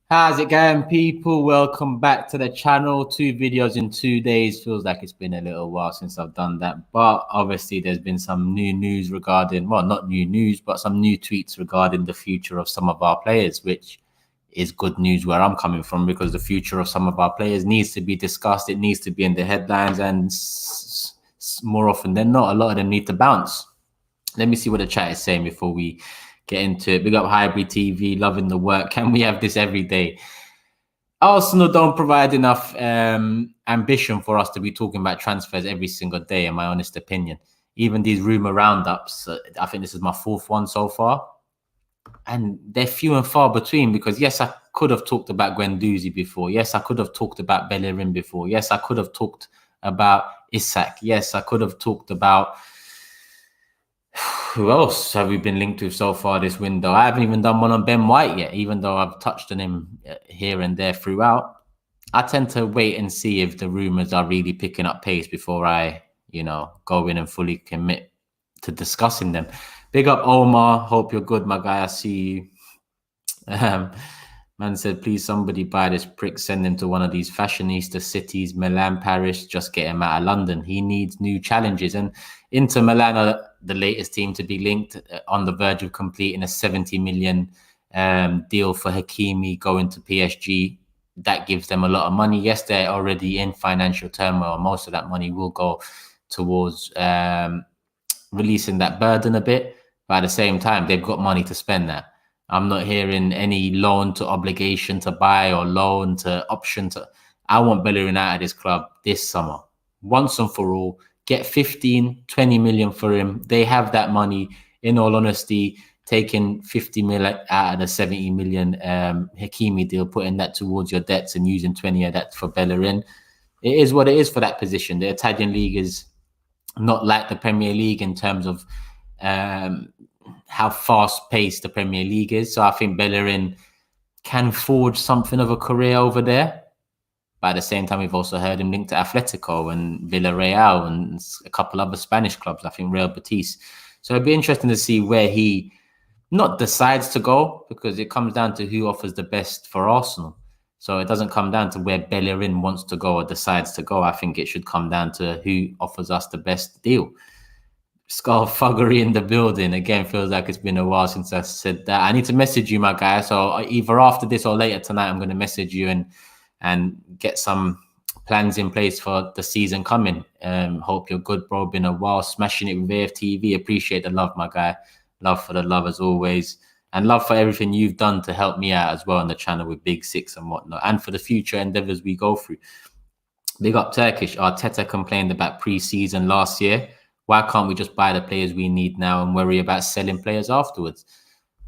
How's it going, people? Welcome back to the channel. 2 videos in 2 days. Feels like it's been a little while since I've done that. But obviously, there's been some new news regarding, well, not new news, but some new tweets regarding the future of some of our players, which is good news where I'm coming from, because the future of some of our players needs to be discussed. It needs to be in the headlines, and more often than not, a lot of them need to bounce. Let me see what the chat is saying before we get into it. Big up Hybrid TV, loving the work. Can we have this every day? Arsenal don't provide enough ambition for us to be talking about transfers every single day, in my honest opinion. Even these rumour roundups, I think this is my fourth one so far. And they're few and far between, because yes, I could have talked about Guendouzi before. Yes, I could have talked about Bellerin before. Yes, I could have talked about Isak. Yes, I could have talked about... Who else have we been linked with so far this window? I haven't even done one on Ben White yet, even though I've touched on him here and there throughout. I tend to wait and see if the rumours are really picking up pace before I, go in and fully commit to discussing them. Big up Omar. Hope you're good, my guy. I see you. Man said, please somebody buy this prick, send him to one of these fashionista cities, Milan, Paris, just get him out of London. He needs new challenges. And Inter Milan are the latest team to be linked, on the verge of completing a 70 million deal for Hakimi going to PSG. That gives them a lot of money. Yes, they're already in financial turmoil. Most of that money will go towards releasing that burden a bit. But at the same time, they've got money to spend that. I'm not hearing any loan to obligation to buy or loan to option to... I want Bellerin out of this club this summer. Once and for all. Get 15, 20 million for him. They have that money. In all honesty, taking 50 million out of the 70 million Hakimi deal, putting that towards your debts and using 20 of that for Bellerin. It is what it is for that position. The Italian league is not like the Premier League in terms of how fast-paced the Premier League is. So I think Bellerin can forge something of a career over there. But at the same time, we've also heard him linked to Atletico and Villarreal and a couple other Spanish clubs, I think Real Betis. So it'd be interesting to see where he not decides to go, because it comes down to who offers the best for Arsenal. So it doesn't come down to where Bellerin wants to go or decides to go. I think it should come down to who offers us the best deal. Skullfuggery in the building. Again, feels like it's been a while since I said that. I need to message you, my guy. So either after this or later tonight, I'm going to message you and get some plans in place for the season coming. Hope you're good, bro. Been a while. Smashing it with AFTV. Appreciate the love, my guy. Love for the love as always. And love for everything you've done to help me out as well on the channel with Big Six and whatnot. And for the future endeavours we go through. Big up Turkish. Arteta complained about pre-season last year. Why can't we just buy the players we need now and worry about selling players afterwards?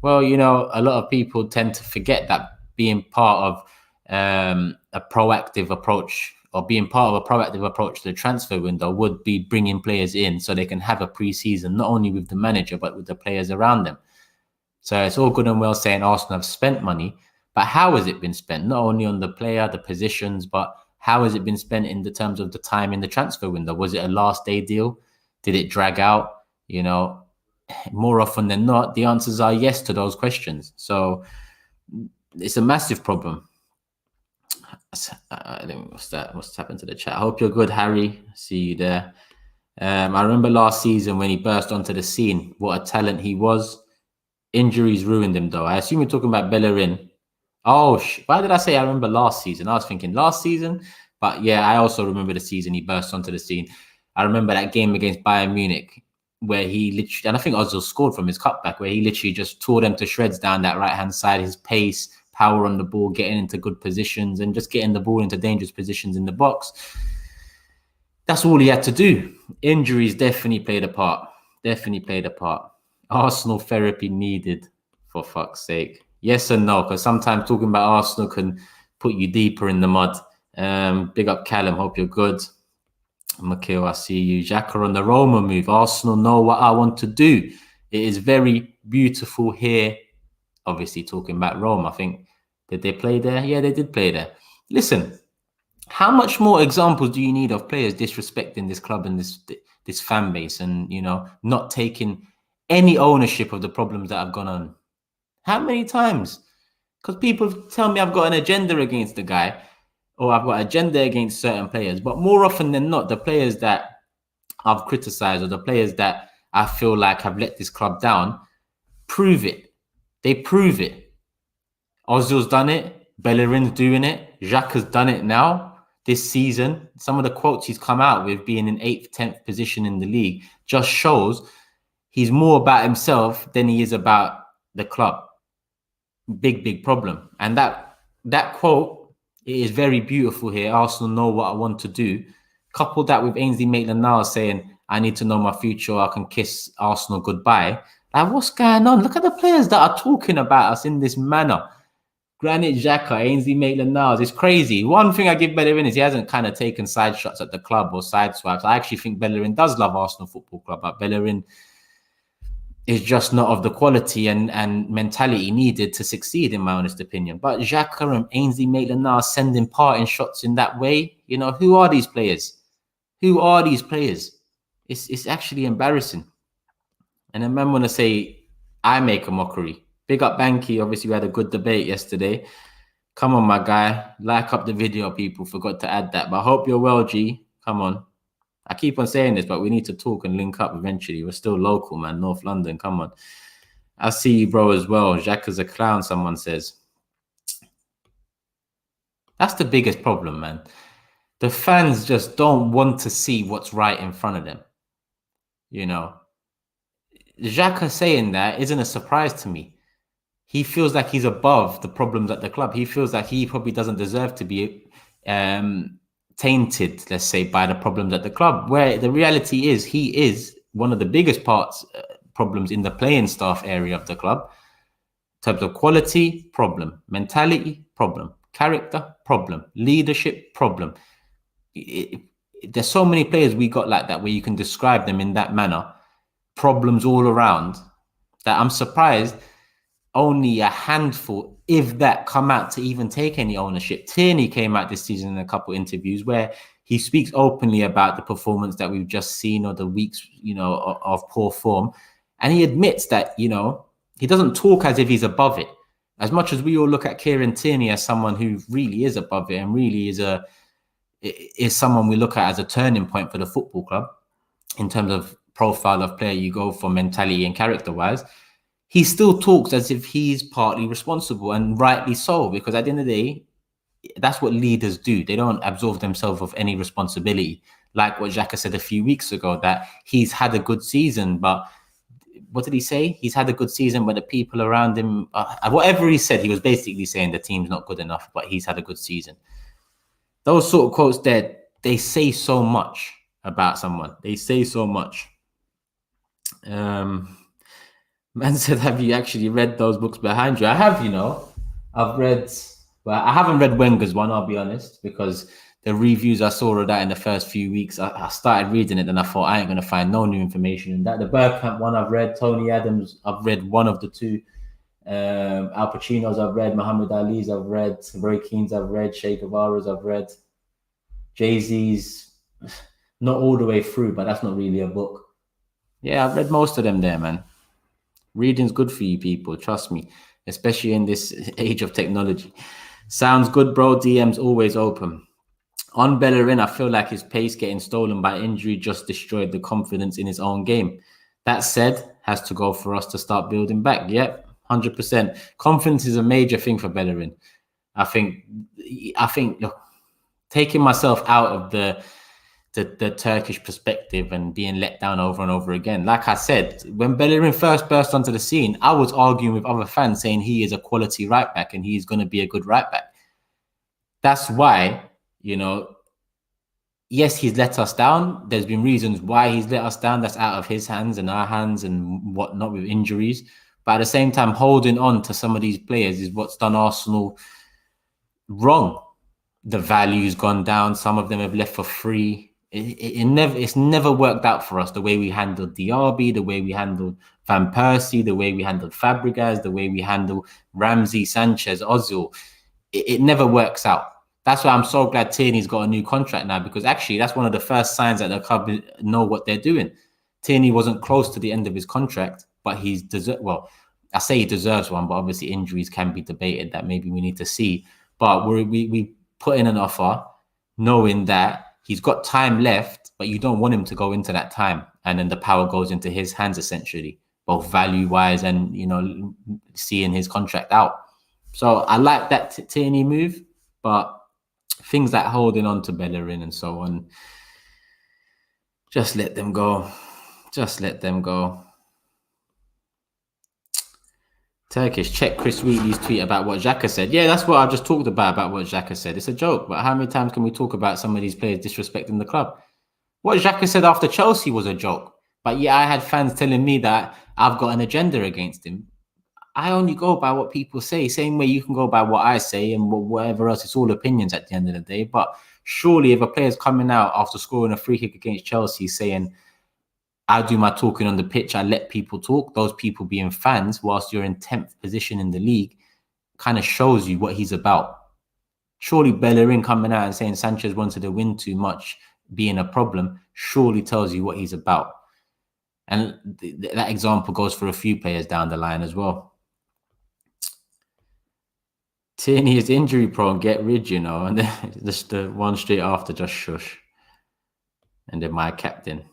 Well, a lot of people tend to forget that being part of a proactive approach, or being part of a proactive approach to the transfer window, would be bringing players in so they can have a pre-season, not only with the manager, but with the players around them. So it's all good and well saying Arsenal have spent money, but how has it been spent? Not only on the player, the positions, but how has it been spent in the terms of the time in the transfer window? Was it a last day deal? Did it drag out? More often than not, the answers are yes to those questions. So it's a massive problem. What's happened to the chat? I hope you're good, Harry. See you there. I remember last season when he burst onto the scene, what a talent he was. Injuries ruined him, though. I assume you're talking about Bellerin. Oh, why did I say I remember last season? I was thinking last season. But yeah, I also remember the season he burst onto the scene. I remember that game against Bayern Munich where he literally, and I think Ozil scored from his cutback, where he literally just tore them to shreds down that right-hand side. His pace, power on the ball, getting into good positions and just getting the ball into dangerous positions in the box. That's all he had to do. Injuries definitely played a part. Definitely played a part. Arsenal therapy needed, for fuck's sake. Yes and no, because sometimes talking about Arsenal can put you deeper in the mud. Big up Callum, hope you're good. Mikhail, I see you. Xhaka on the Roma move. Arsenal know what I want to do. It is very beautiful here. Obviously, talking about Rome, I think, did they play there? Yeah, they did play there. Listen, how much more examples do you need of players disrespecting this club and this fan base and, not taking any ownership of the problems that have gone on? How many times? Because people tell me I've got an agenda against the guy, or I've got an agenda against certain players. But more often than not, the players that I've criticized or the players that I feel like have let this club down prove it. They prove it. Ozil's done it. Bellerin's doing it. Jacques has done it now this season. Some of the quotes he's come out with, being in 8th, 10th position in the league, just shows he's more about himself than he is about the club. Big problem. And that quote, it is very beautiful here. Arsenal know what I want to do. Couple that with Ainsley Maitland-Niles saying, I need to know my future, I can kiss Arsenal goodbye. Like, what's going on? Look at the players that are talking about us in this manner. Granit Xhaka, Ainsley Maitland-Niles, it's crazy. One thing I give Bellerin is he hasn't kind of taken side shots at the club or side swipes. I actually think Bellerin does love Arsenal Football Club, but Bellerin is just not of the quality and mentality needed to succeed, in my honest opinion. But Xhaka and Ainsley Maitland-Niles sending parting shots in that way, you know, who are these players? Who are these players? It's actually embarrassing. And then man want to say I make a mockery. Big up Banky. Obviously, we had a good debate yesterday. Come on, my guy. Like up the video, people. Forgot to add that. But I hope you're well, G. Come on. I keep on saying this, but we need to talk and link up eventually. We're still local, man. North London. Come on. I see you, bro, as well. Jacques is a clown, someone says. That's the biggest problem, man. The fans just don't want to see what's right in front of them. You know, Xhaka saying that isn't a surprise to me. He feels like he's above the problems at the club. He feels like he probably doesn't deserve to be tainted, let's say, by the problems at the club. Where the reality is, he is one of the biggest problems in the playing staff area of the club. In terms of quality, problem. Mentality, problem. Character, problem. Leadership, problem. There's so many players we got like that where you can describe them in that manner. Problems all around, that I'm surprised only a handful, if that, come out to even take any ownership. Tierney came out this season in a couple of interviews where he speaks openly about the performance that we've just seen, or the weeks, you know, of poor form. And he admits that, you know, he doesn't talk as if he's above it. As much as we all look at Kieran Tierney as someone who really is above it and really is someone we look at as a turning point for the football club in terms of profile of player you go for, mentality and character-wise, he still talks as if he's partly responsible, and rightly so, because at the end of the day, that's what leaders do. They don't absolve themselves of any responsibility. Like what Xhaka said a few weeks ago, that he's had a good season, but what did he say? He's had a good season, but the people around him, whatever he said, he was basically saying the team's not good enough, but he's had a good season. Those sort of quotes there, they say so much about someone. They say so much. Man said, have you actually read those books behind you? I have, you know. I've read, well, I haven't read Wenger's one, I'll be honest, because the reviews I saw of that in the first few weeks, I started reading it and I thought I ain't going to find no new information in that. The Bergkamp one I've read, Tony Adams, I've read one of the two. Al Pacino's I've read, Muhammad Ali's I've read, Roy Keane's I've read, Che Guevara's I've read, Jay-Z's, not all the way through, but that's not really a book. Yeah, I've read most of them there, man. Reading's good for you people, trust me, especially in this age of technology. Sounds good, bro. DM's always open. On Bellerin, I feel like his pace getting stolen by injury just destroyed the confidence in his own game. That said, has to go for us to start building back. Yep, 100%. Confidence is a major thing for Bellerin. I think look, taking myself out of the Turkish perspective and being let down over and over again. Like I said, when Bellerin first burst onto the scene, I was arguing with other fans saying he is a quality right back and he's going to be a good right back. That's why, you know, yes, he's let us down. There's been reasons why he's let us down. That's out of his hands and our hands and whatnot with injuries. But at the same time, holding on to some of these players is what's done Arsenal wrong. The value's gone down. Some of them have left for free. It's never worked out for us, the way we handled Diaby, the way we handled Van Persie, the way we handled Fabregas, the way we handle Ramsey, Sanchez, Ozil. It never works out. That's why I'm so glad Tierney's got a new contract now, because actually that's one of the first signs that the club know what they're doing. Tierney wasn't close to the end of his contract, but he's well, I say he deserves one, but obviously injuries can be debated. That maybe we need to see. But we put in an offer, knowing that he's got time left, but you don't want him to go into that time, and then the power goes into his hands essentially, both value wise and seeing his contract out. So I like that Tierney move, but things like holding on to Bellerin and so on, just let them go. Just let them go. Turkish, check Chris Wheatley's tweet about what Xhaka said. Yeah, that's what I just talked about what Xhaka said. It's a joke, but how many times can we talk about some of these players disrespecting the club? What Xhaka said after Chelsea was a joke. But yeah, I had fans telling me that I've got an agenda against him. I only go by what people say. Same way you can go by what I say and whatever else. It's all opinions at the end of the day. But surely if a player's coming out after scoring a free kick against Chelsea saying, I do my talking on the pitch, I let people talk, those people being fans whilst you're in 10th position in the league, kind of shows you what he's about. Surely Bellerin coming out and saying Sanchez wanted to win too much being a problem surely tells you what he's about. And that example goes for a few players down the line as well. Tierney is injury prone, get rid, and then just the one straight after, just shush. And then my captain.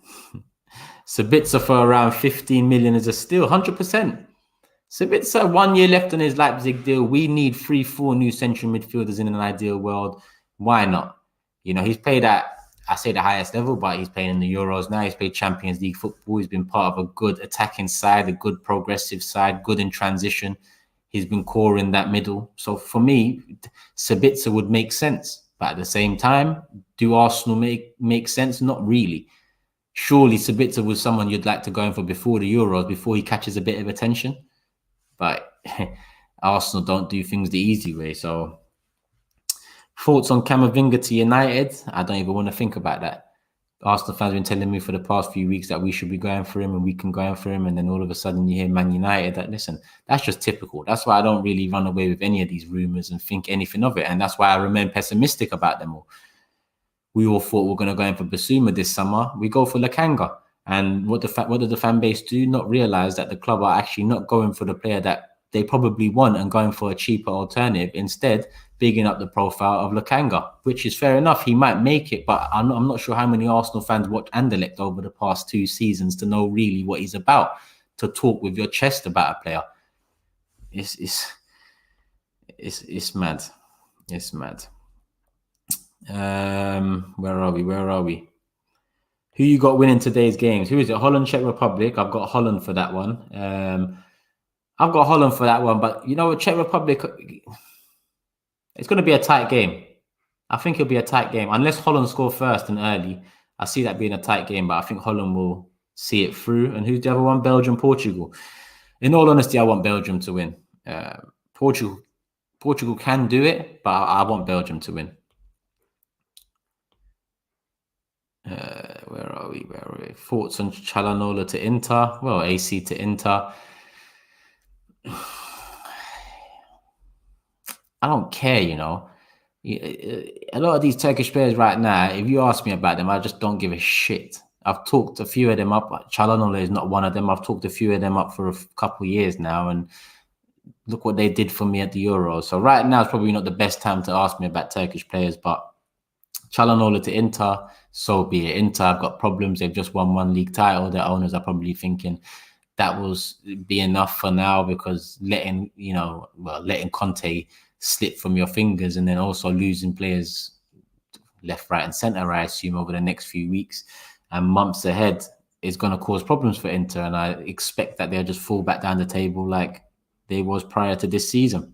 Sabitzer for around 15 million is a steal, 100%. Sabitzer, 1 year left on his Leipzig deal. We need 3-4 new central midfielders in an ideal world. Why not? He's played at, I say the highest level, but he's playing in the Euros now. He's played Champions League football. He's been part of a good attacking side, a good progressive side, good in transition. He's been core in that middle. So for me, Sabitzer would make sense. But at the same time, do Arsenal make sense? Not really. Surely Sabitzer was someone you'd like to go in for before the Euros, before he catches a bit of attention. But Arsenal don't do things the easy way. So thoughts on Camavinga to United? I don't even want to think about that. Arsenal fans have been telling me for the past few weeks that we should be going for him and we can go in for him. And then all of a sudden you hear Man United. That, listen, that's just typical. That's why I don't really run away with any of these rumours and think anything of it. And that's why I remain pessimistic about them all. We all thought we were going to go in for Basuma this summer. We go for Lakanga. And what did the fan base do? Not realise that the club are actually not going for the player that they probably want and going for a cheaper alternative. Instead, bigging up the profile of Lakanga, which is fair enough. He might make it, but I'm not sure how many Arsenal fans watched Anderlecht over the past 2 seasons to know really what he's about, to talk with your chest about a player. It's mad. It's mad. Where are we? Who you got winning today's games? Who is it? Holland, Czech Republic. I've got Holland for that one. But you know what, Czech Republic, it's going to be a tight game. I think it'll be a tight game. Unless Holland score first and early, I see that being a tight game, but I think Holland will see it through. And who's the other one? Belgium, Portugal. In all honesty, I want Belgium to win. Portugal can do it, but I want Belgium to win. Where are we? Thoughts on Çalhanoğlu to Inter? Well, AC to Inter. I don't care, A lot of these Turkish players right now, if you ask me about them, I just don't give a shit. I've talked a few of them up. Çalhanoğlu is not one of them. I've talked a few of them up for a couple of years now, and look what they did for me at the Euros. So right now is probably not the best time to ask me about Turkish players, but Çalhanoğlu to Inter, so be it. Inter have got problems. They've just won 1 league title. Their owners are probably thinking that will be enough for now, because letting Conte slip from your fingers and then also losing players left, right and centre, I assume, over the next few weeks and months ahead is going to cause problems for Inter. And I expect that they'll just fall back down the table like they was prior to this season.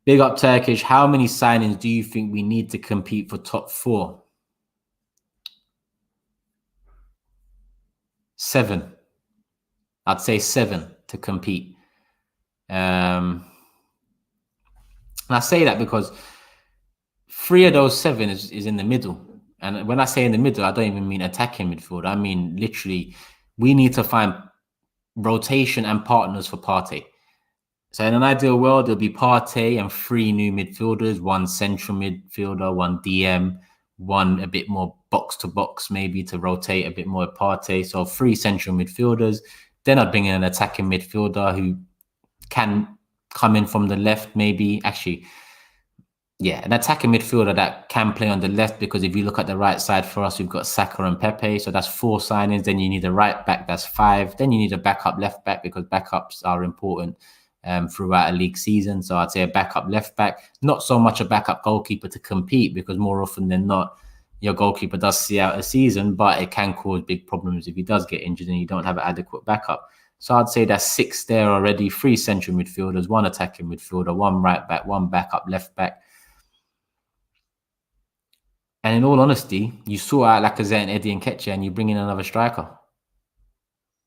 Big up Turkish. How many signings do you think we need to compete for top 4? 7. I'd say 7 to compete. And I say that because 3 of those 7 is in the middle. And when I say in the middle, I don't even mean attacking midfield. I mean, literally, we need to find rotation and partners for Partey. So in an ideal world, it'll be Partey and 3 new midfielders, 1 central midfielder, 1 DM, 1 a bit more box to box, maybe to rotate a bit more at Partey. So 3 central midfielders, Then I'd bring in an attacking midfielder who can come in from the left, maybe. Actually, yeah, an attacking midfielder that can play on the left, because if you look at the right side for us, we've got Saka and Pepe. So that's 4 signings. Then you need a right back, that's 5. Then you need a backup left back, because backups are important throughout a league season. So I'd say a backup left back, not so much a backup goalkeeper to compete, because more often than not, your goalkeeper does see out a season, but it can cause big problems if he does get injured and you don't have an adequate backup. So I'd say that's 6 there already, 3 central midfielders, 1 attacking midfielder, 1 right back, 1 backup left back. And in all honesty, you sort out Lacazette and Eddie Nketiah and you bring in another striker.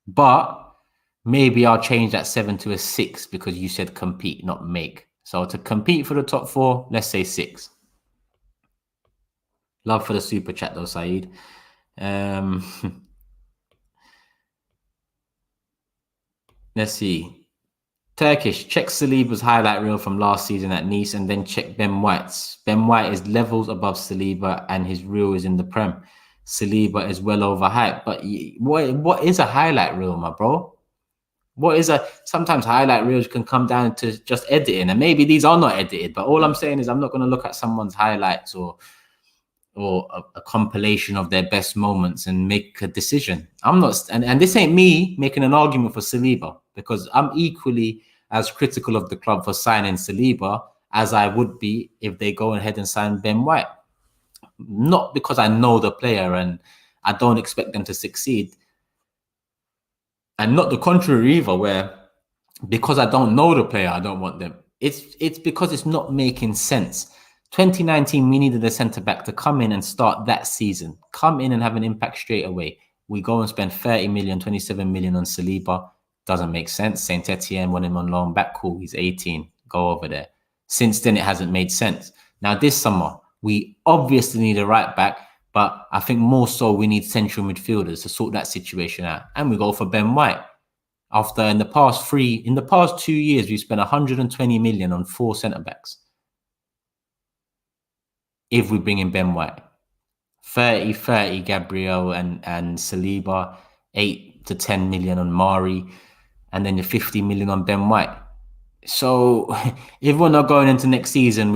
But maybe I'll change that 7 to a 6, because you said compete, not make. So to compete for the top 4, let's say 6. Love for the super chat though, Saeed. Let's see. Turkish, check Saliba's highlight reel from last season at Nice, and then check Ben White's. Ben White is levels above Saliba and his reel is in the Prem. Saliba is well overhyped. But what is a highlight reel, my bro? Sometimes highlight reels can come down to just editing, and maybe these are not edited, but all I'm saying is I'm not going to look at someone's highlights or a compilation of their best moments and make a decision. I'm not, and this ain't me making an argument for Saliba, because I'm equally as critical of the club for signing Saliba as I would be if they go ahead and sign Ben White. Not because I know the player and I don't expect them to succeed, and not the contrary either, where because I don't know the player, I don't want them. It's because it's not making sense. 2019, we needed a centre-back to come in and start that season. Come in and have an impact straight away. We go and spend 30 million, 27 million on Saliba. Doesn't make sense. Saint Etienne want him on loan back. Cool, he's 18. Go over there. Since then, it hasn't made sense. Now, this summer, we obviously need a right back, but I think more so we need central midfielders to sort that situation out. And we go for Ben White. After in the past 2 years, we spent 120 million on 4 centre-backs. If we bring in Ben White, 30 Gabriel and Saliba, 8 to 10 million on Mari, and then the 50 million on Ben White. So if we're not going into next season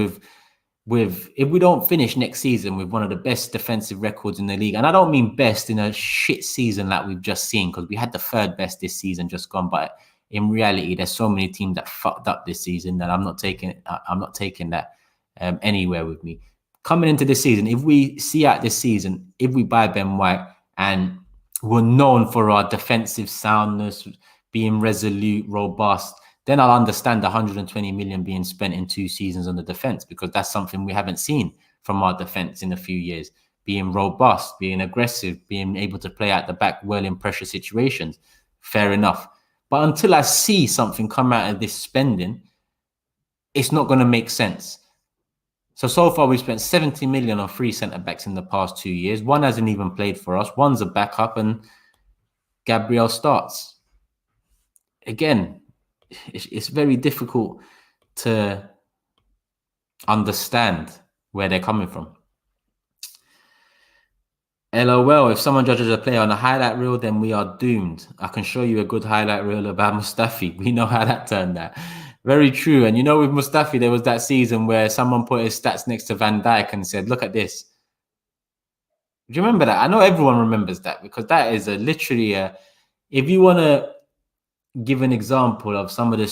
if we don't finish next season with one of the best defensive records in the league, and I don't mean best in a shit season like we've just seen, because we had the 3rd best this season just gone, but in reality, there's so many teams that fucked up this season that I'm not taking that anywhere with me. Coming into this season, if we see out this season, if we buy Ben White and we're known for our defensive soundness, being resolute, robust, then I'll understand the 120 million being spent in 2 seasons on the defense, because that's something we haven't seen from our defense in a few years. Being robust, being aggressive, being able to play out the back well in pressure situations. Fair enough. But until I see something come out of this spending, it's not going to make sense. So far, we've spent 70 million on 3 centre-backs in the past 2 years. One hasn't even played for us. One's a backup, and Gabriel starts. Again, it's very difficult to understand where they're coming from. LOL, if someone judges a player on a highlight reel, then we are doomed. I can show you a good highlight reel about Mustafi. We know how that turned out. Very true. And with Mustafi, there was that season where someone put his stats next to Van Dijk and said, look at this. Do you remember that? I know everyone remembers that, because that is literally if you want to give an example of some of the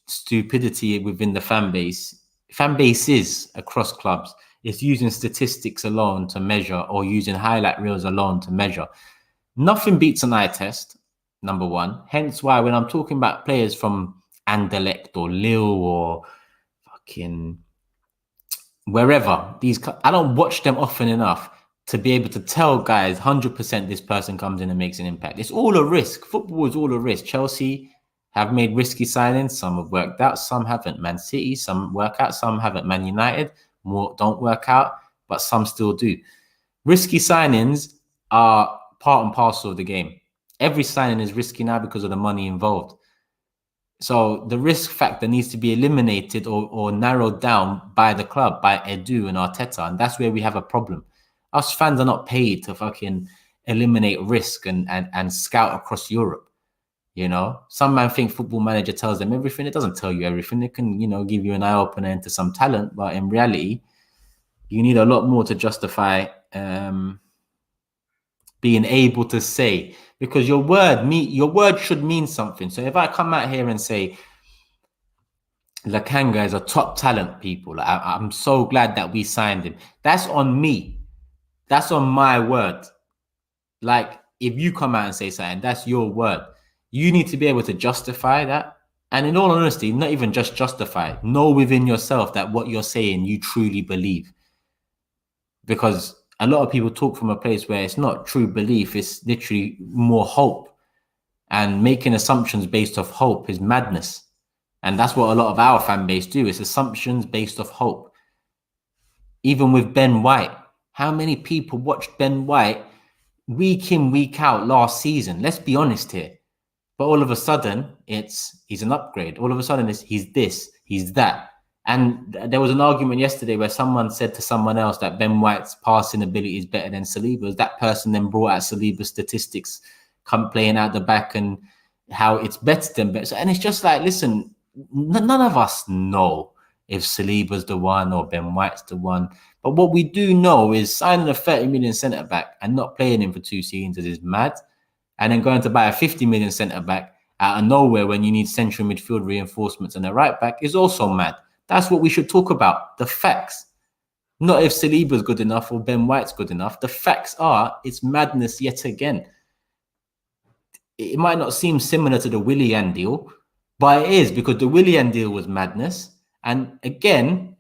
stupidity within the fan bases across clubs, it's using statistics alone to measure, or using highlight reels alone to measure. Nothing beats an eye test, number one. Hence why when I'm talking about players from Anderlecht or Lille or fucking wherever, I don't watch them often enough to be able to tell guys 100% this person comes in and makes an impact. It's all a risk. Football is all a risk. Chelsea have made risky signings. Some have worked out, some haven't. Man City, some work out, some haven't. Man United, more don't work out, but some still do. Risky signings are part and parcel of the game. Every signing is risky now because of the money involved. So the risk factor needs to be eliminated or narrowed down by the club, by Edu and Arteta. And that's where we have a problem. Us fans are not paid to fucking eliminate risk and scout across Europe. You know, some man think Football Manager tells them everything. It doesn't tell you everything. It can, you know, give you an eye opener into some talent, but in reality, you need a lot more to justify being able to say, because your word should mean something. So if I come out here and say Lakanga is a top talent, people, I'm so glad that we signed him. That's on me. That's on my word. Like, if you come out and say something, that's your word. You need to be able to justify that. And in all honesty, not even just justify, know within yourself that what you're saying, you truly believe. Because a lot of people talk from a place where it's not true belief, it's literally more hope. And making assumptions based off hope is madness. And that's what a lot of our fan base do. It's assumptions based off hope. Even with Ben White, how many people watched Ben White week in, week out last season? Let's be honest here. But all of a sudden, he's an upgrade. All of a sudden, he's this, he's that. And there was an argument yesterday where someone said to someone else that Ben White's passing ability is better than Saliba's. That person then brought out Saliba's statistics, come playing out the back, and how it's better than better. And it's just like, listen, none of us know if Saliba's the one or Ben White's the one. But what we do know is signing a 30 million centre back and not playing him for 2 seasons is mad. And then going to buy a 50 million centre back out of nowhere when you need central midfield reinforcements and a right back is also mad. That's what we should talk about. The facts. Not if Saliba's good enough or Ben White's good enough. The facts are it's madness yet again. It might not seem similar to the Willian deal, but it is, because the Willian deal was madness. And again,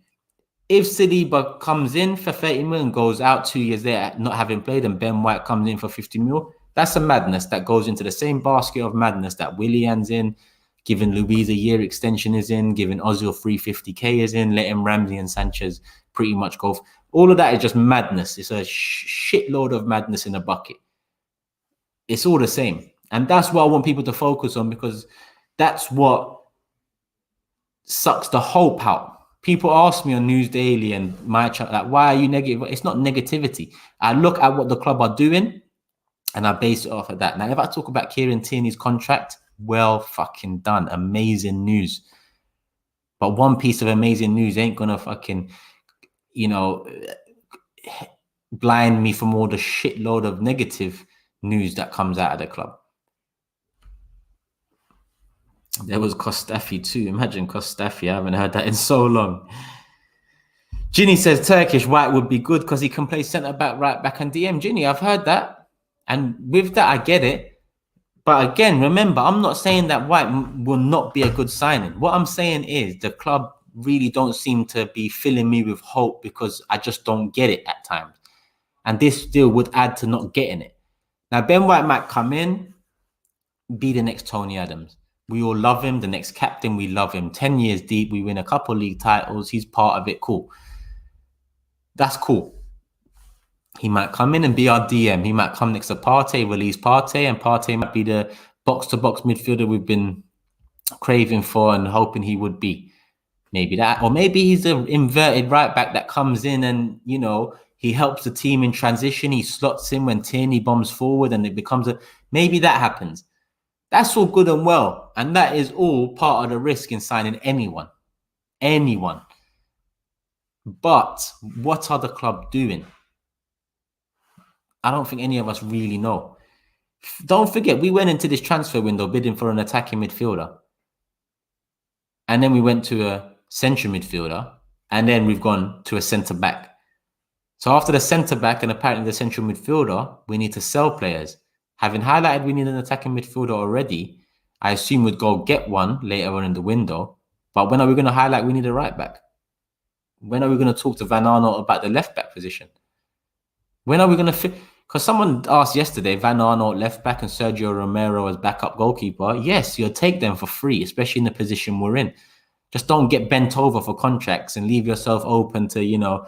if Saliba comes in for 30 million and goes out 2 years there not having played, and Ben White comes in for 50 million, that's a madness that goes into the same basket of madness that Willian's in, giving Luiz a year extension is in, giving Ozil 350k is in, letting Ramsey and Sanchez pretty much go. All of that is just madness. It's a shitload of madness in a bucket. It's all the same. And that's what I want people to focus on, because that's what sucks the hope out. People ask me on News Daily and my chat, like, why are you negative? It's not negativity. I look at what the club are doing and I base it off of that. Now, if I talk about Kieran Tierney's contract, well fucking done. Amazing news. But one piece of amazing news ain't gonna fucking, you know, blind me from all the shitload of negative news that comes out of the club. There was Kostafi too. Imagine Kostafi. I haven't heard that in so long. Ginny says Turkish White would be good because he can play centre back, right back, and DM. Ginny, I've heard that. And with that, I get it. But again, remember, I'm not saying that White will not be a good signing. What I'm saying is the club really don't seem to be filling me with hope, because I just don't get it at times. And this still would add to not getting it. Now, Ben White might come in, be the next Tony Adams. We all love him. The next captain, we love him. 10 years deep, we win a couple league titles. He's part of it. Cool. That's cool. He might come in and be our DM. He might come next to Partey, release Partey, and Partey might be the box-to-box midfielder we've been craving for and hoping he would be. Maybe that. Or maybe he's an inverted right back that comes in and, you know, he helps the team in transition. He slots in when Tierney bombs forward and it becomes a... Maybe that happens. That's all good and well. And that is all part of the risk in signing anyone. Anyone. But what are the club doing? I don't think any of us really know. Don't forget, we went into this transfer window bidding for an attacking midfielder. And then we went to a central midfielder. And then we've gone to a centre-back. So after the centre-back and apparently the central midfielder, we need to sell players. Having highlighted we need an attacking midfielder already, I assume we'd go get one later on in the window. But when are we going to highlight we need a right back? When are we going to talk to Van Arnold about the left back position? When are we going to fit? Because someone asked yesterday, Van Arnold left back and Sergio Romero as backup goalkeeper. Yes, you'll take them for free, especially in the position we're in. Just don't get bent over for contracts and leave yourself open to, you know,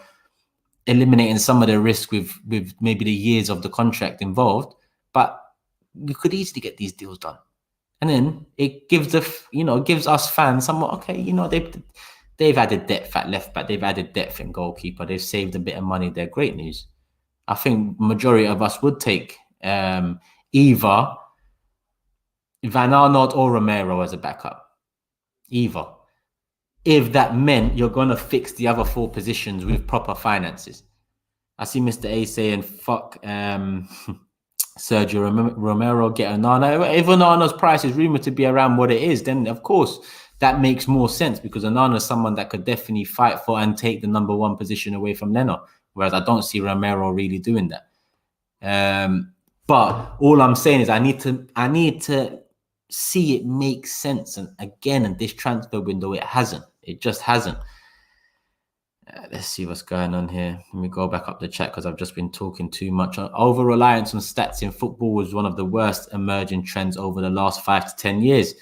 eliminating some of the risk with maybe the years of the contract involved. But you could easily get these deals done. And then it gives gives us fans somewhat, okay, you know, they've added depth at left back, they've added depth in goalkeeper, they've saved a bit of money, they're great news. I think majority of us would take either Van Arnold or Romero as a backup, either. If that meant you're going to fix the other 4 positions with proper finances. I see Mr. A saying, fuck Sergio Romero, get Onana. If Onana's price is rumored to be around what it is, then of course that makes more sense, because Onana is someone that could definitely fight for and take the number 1 position away from Leno. Whereas I don't see Romero really doing that. But all I'm saying is I need to see it make sense. And again, in this transfer window, it hasn't. It just hasn't. Let's see what's going on here. Let me go back up the chat because I've just been talking too much. Over-reliance on stats in football was one of the worst emerging trends over the last 5 to 10 years.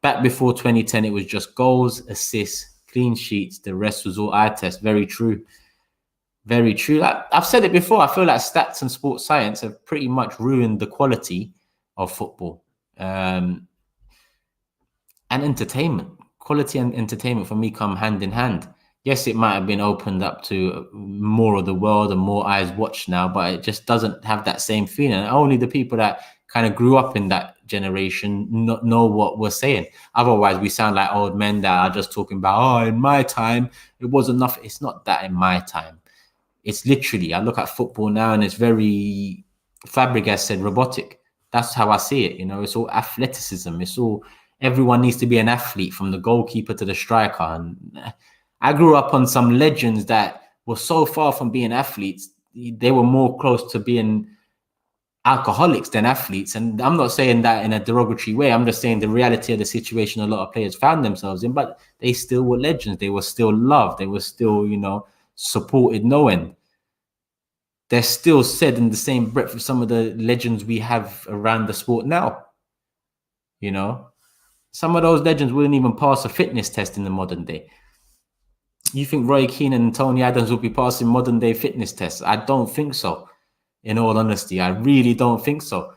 Back before 2010, it was just goals, assists, clean sheets. The rest was all eye test. Very true. Very true. I've said it before. I feel like stats and sports science have pretty much ruined the quality of football. And entertainment. Quality and entertainment for me come hand in hand. Yes, it might have been opened up to more of the world and more eyes watch now, but it just doesn't have that same feeling. And only the people that kind of grew up in that generation know what we're saying. Otherwise, we sound like old men that are just talking about, oh, in my time, it was enough. It's not that in my time. It's literally, I look at football now and it's very, Fabregas said, robotic. That's how I see it. You know, it's all athleticism. It's all, everyone needs to be an athlete, from the goalkeeper to the striker. And I grew up on some legends that were so far from being athletes. They were more close to being alcoholics than athletes. And I'm not saying that in a derogatory way. I'm just saying the reality of the situation a lot of players found themselves in, but they still were legends. They were still loved. They were still, you know, supported no end. They're still said in the same breath with some of the legends we have around the sport now. You know, some of those legends wouldn't even pass a fitness test in the modern day. You think Roy Keane and Tony Adams will be passing modern day fitness tests? I don't think so. In all honesty, I really don't think so.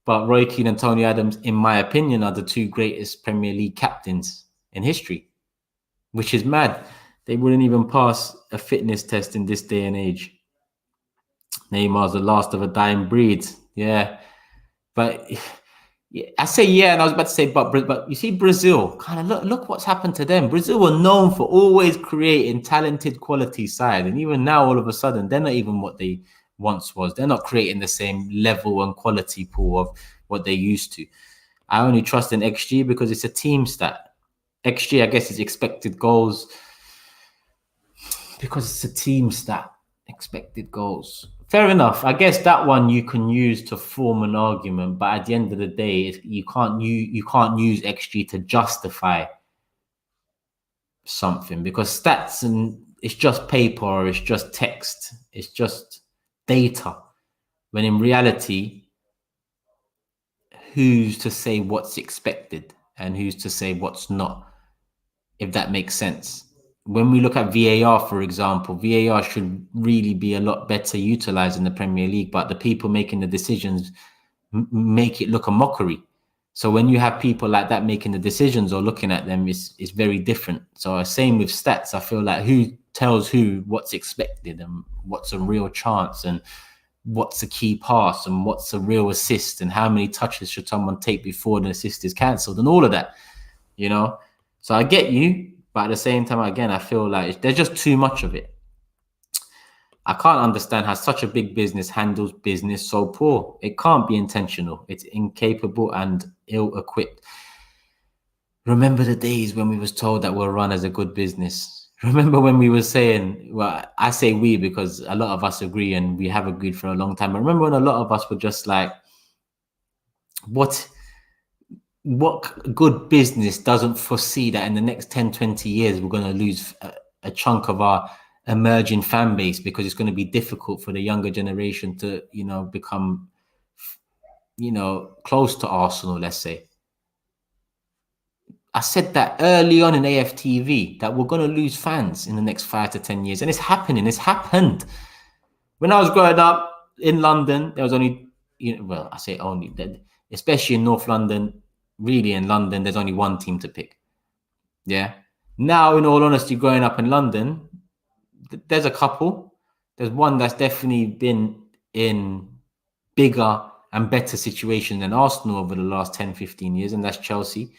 But Roy Keane and Tony Adams, in my opinion, are the 2 greatest Premier League captains in history, which is mad. They wouldn't even pass a fitness test in this day and age. Neymar's the last of a dying breed. Yeah. But I say yeah, and I was about to say but you see Brazil, kind of look what's happened to them. Brazil were known for always creating talented quality side, and even now all of a sudden they're not even what they once was. They're not creating the same level and quality pool of what they used to. I only trust in XG because it's a team stat. XG, I guess, is expected goals because it's a team stat. Expected goals. Fair enough. I guess that one you can use to form an argument, but at the end of the day, you can't use XG to justify something, because stats and it's just paper, or it's just text, it's just data. When in reality, who's to say what's expected and who's to say what's not, if that makes sense. When we look at VAR, for example, VAR should really be a lot better utilized in the Premier League, but the people making the decisions make it look a mockery. So when you have people like that making the decisions or looking at them, it's very different. So same with stats. I feel like who tells who what's expected and what's a real chance and what's a key pass and what's a real assist and how many touches should someone take before the assist is cancelled and all of that, you know? So I get you. But at the same time, again, I feel like there's just too much of it. I can't understand how such a big business handles business so poor. It can't be intentional. It's incapable and ill-equipped. Remember the days when we was told that we're run as a good business? Remember when we were saying, well, I say we because a lot of us agree and we have agreed for a long time. But remember when a lot of us were just like, what good business doesn't foresee that in the next 10, 20 years, we're going to lose a chunk of our emerging fan base because it's going to be difficult for the younger generation to, you know, become, you know, close to Arsenal, let's say. I said that early on in AFTV that we're going to lose fans in the next 5 to 10 years. And it's happening. It's happened. When I was growing up in London, there was only, you know, well, I say only, especially in North London, really in London, there's only one team to pick. Yeah. Now, in all honesty, growing up in London, there's a couple. There's one that's definitely been in bigger and better situation than Arsenal over the last 10, 15 years, and that's Chelsea.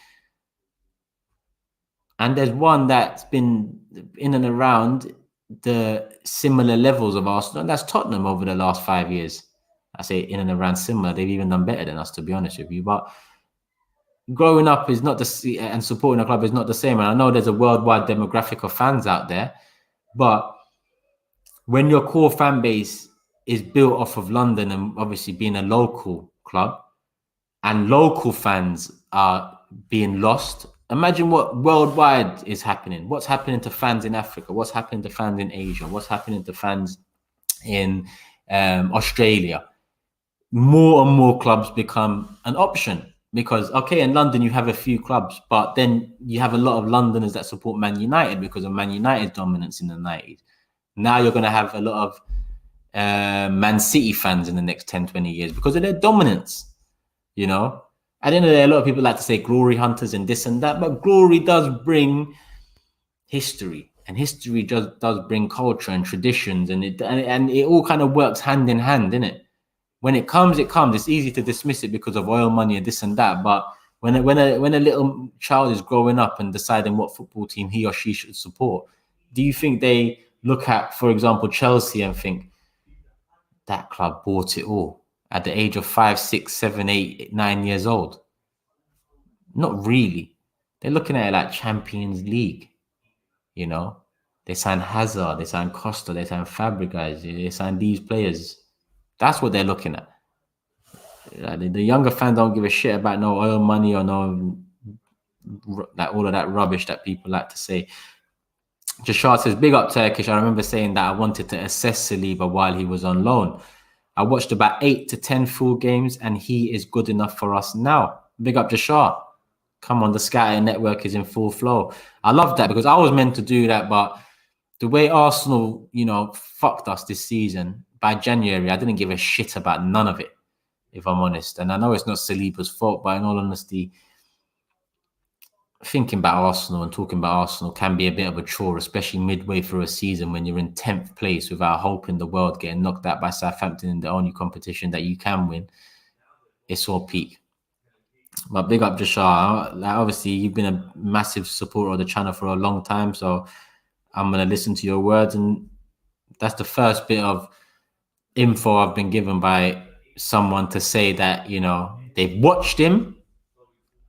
And there's one that's been in and around the similar levels of Arsenal, and that's Tottenham over the last 5 years. I say in and around similar. They've even done better than us, to be honest with you. But growing up is not the and supporting a club is not the same. And I know there's a worldwide demographic of fans out there, but when your core fan base is built off of London and obviously being a local club, and local fans are being lost, imagine what worldwide is happening. What's happening to fans in Africa? What's happening to fans in Asia? What's happening to fans in Australia? More and more clubs become an option because, okay, in London you have a few clubs, but then you have a lot of Londoners that support Man United because of Man United's dominance in the 90s. Now you're going to have a lot of Man City fans in the next 10, 20 years because of their dominance. You know, at the end of the day, a lot of people like to say glory hunters and this and that, but glory does bring history, and history does bring culture and traditions, and it all kind of works hand in hand, isn't it? When it comes, it comes. It's easy to dismiss it because of oil money and this and that, but when a little child is growing up and deciding what football team he or she should support, do you think they look at, for example, Chelsea and think that club bought it all at the age of 5, 6, 7, 8, 9 years old? Not really. They're looking at it like Champions League. You know, they sign Hazard, they sign Costa, they sign Fabregas, they sign these players. That's what they're looking at. The younger fans don't give a shit about no oil money or no, like all of that rubbish that people like to say. Jashar says, big up Turkish. I remember saying that I wanted to assess Saliba while he was on loan. I watched about 8 to 10 full games and he is good enough for us now. Big up Jashar. Come on, the Sky network is in full flow. I love that because I was meant to do that, but the way Arsenal, fucked us this season, by January, I didn't give a shit about none of it, if I'm honest. And I know it's not Saliba's fault, but in all honesty, thinking about Arsenal and talking about Arsenal can be a bit of a chore, especially midway through a season when you're in 10th place without hope in the world, getting knocked out by Southampton in the only competition that you can win. It's all peak. But big up Jashar. Like, obviously, you've been a massive supporter of the channel for a long time, so I'm going to listen to your words. And that's the first bit of info I've been given by someone to say that, they've watched him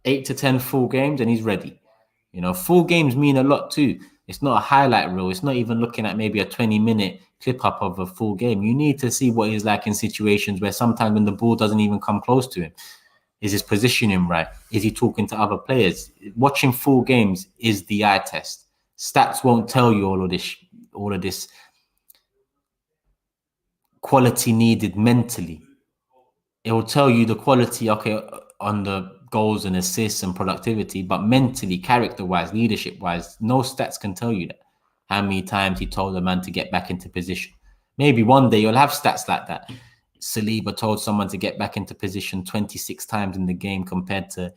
8 to 10 full games and he's ready. Full games mean a lot too. It's not a highlight reel. It's not even looking at maybe a 20-minute clip up of a full game. You need to see what he's like in situations where sometimes when the ball doesn't even come close to him. Is his positioning right? Is he talking to other players? Watching full games is the eye test. Stats won't tell you all of this quality needed mentally. It will tell you the quality, okay, on the goals and assists and productivity, but mentally, character-wise, leadership-wise, no stats can tell you that. How many times he told a man to get back into position. Maybe one day you'll have stats like that. Saliba told someone to get back into position 26 times in the game compared to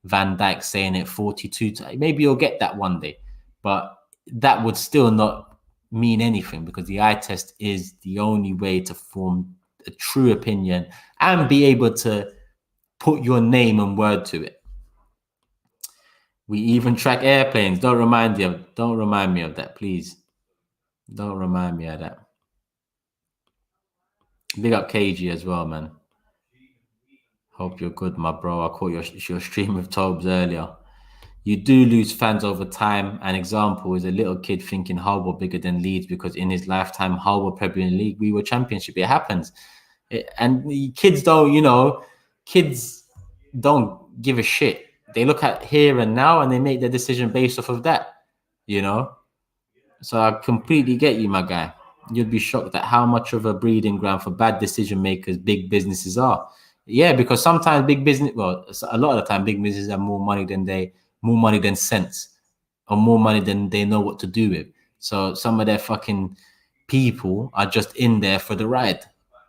Van Dijk saying it 42 times. Maybe you'll get that one day, but that would still not mean anything because the eye test is the only way to form a true opinion and be able to put your name and word to it. We even track airplanes. Don't remind me of that, please. Don't remind me of that. Big up KG as well, man. Hope you're good, my bro. I caught your stream with Tobes earlier. You do lose fans over time. An example is a little kid thinking Hull were bigger than Leeds because in his lifetime, Hull were Premier League. We were Championship. It happens. And kids don't give a shit. They look at here and now and they make their decision based off of that, So I completely get you, my guy. You'd be shocked at how much of a breeding ground for bad decision makers big businesses are. Yeah, because sometimes a lot of the time, big businesses have more money than sense, or more money than they know what to do with. So some of their fucking people are just in there for the ride.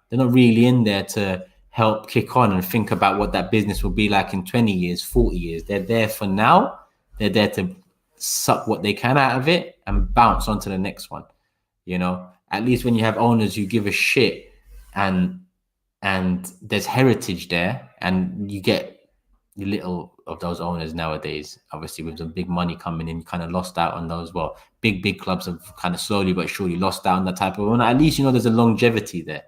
They're not really in there to help kick on and think about what that business will be like in 20 years, 40 years. They're there for now. They're there to suck what they can out of it and bounce onto the next one. At least when you have owners who give a shit and and there's heritage there, and you get little of those owners nowadays. Obviously, with the big money coming in, you kind of lost out on those. Well, big clubs have kind of slowly but surely lost out on that type of owner. At least there's a longevity there.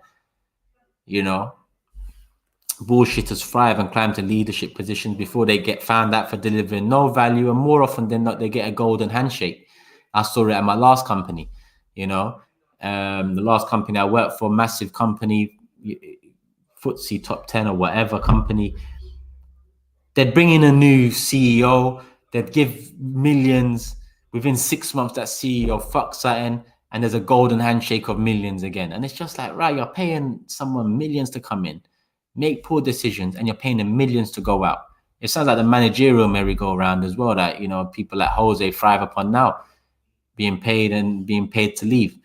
Bullshitters thrive and climb to leadership positions before they get found out for delivering no value, and more often than not, they get a golden handshake. I saw it at my last company. The last company I worked for, massive company, FTSE top 10 or whatever company. They'd bring in a new CEO, they'd give millions. Within 6 months, that CEO fucks something, and there's a golden handshake of millions again. And it's just like, right, you're paying someone millions to come in, make poor decisions, and you're paying them millions to go out. It sounds like the managerial merry-go-round as well, that people like Jose thrive upon now, being paid to leave.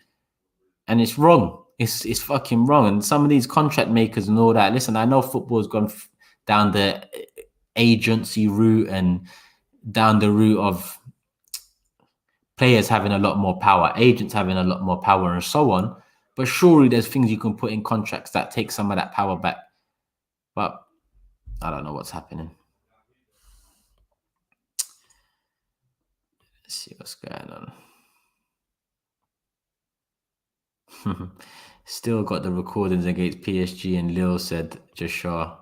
And it's wrong. It's fucking wrong. And some of these contract makers and all that, listen, I know football's gone down the agency route and down the route of players having a lot more power, agents having a lot more power, and so on. But surely there's things you can put in contracts that take some of that power back. But I don't know what's happening. Let's see what's going on. Still got the recordings against PSG and Lille, said Joshua.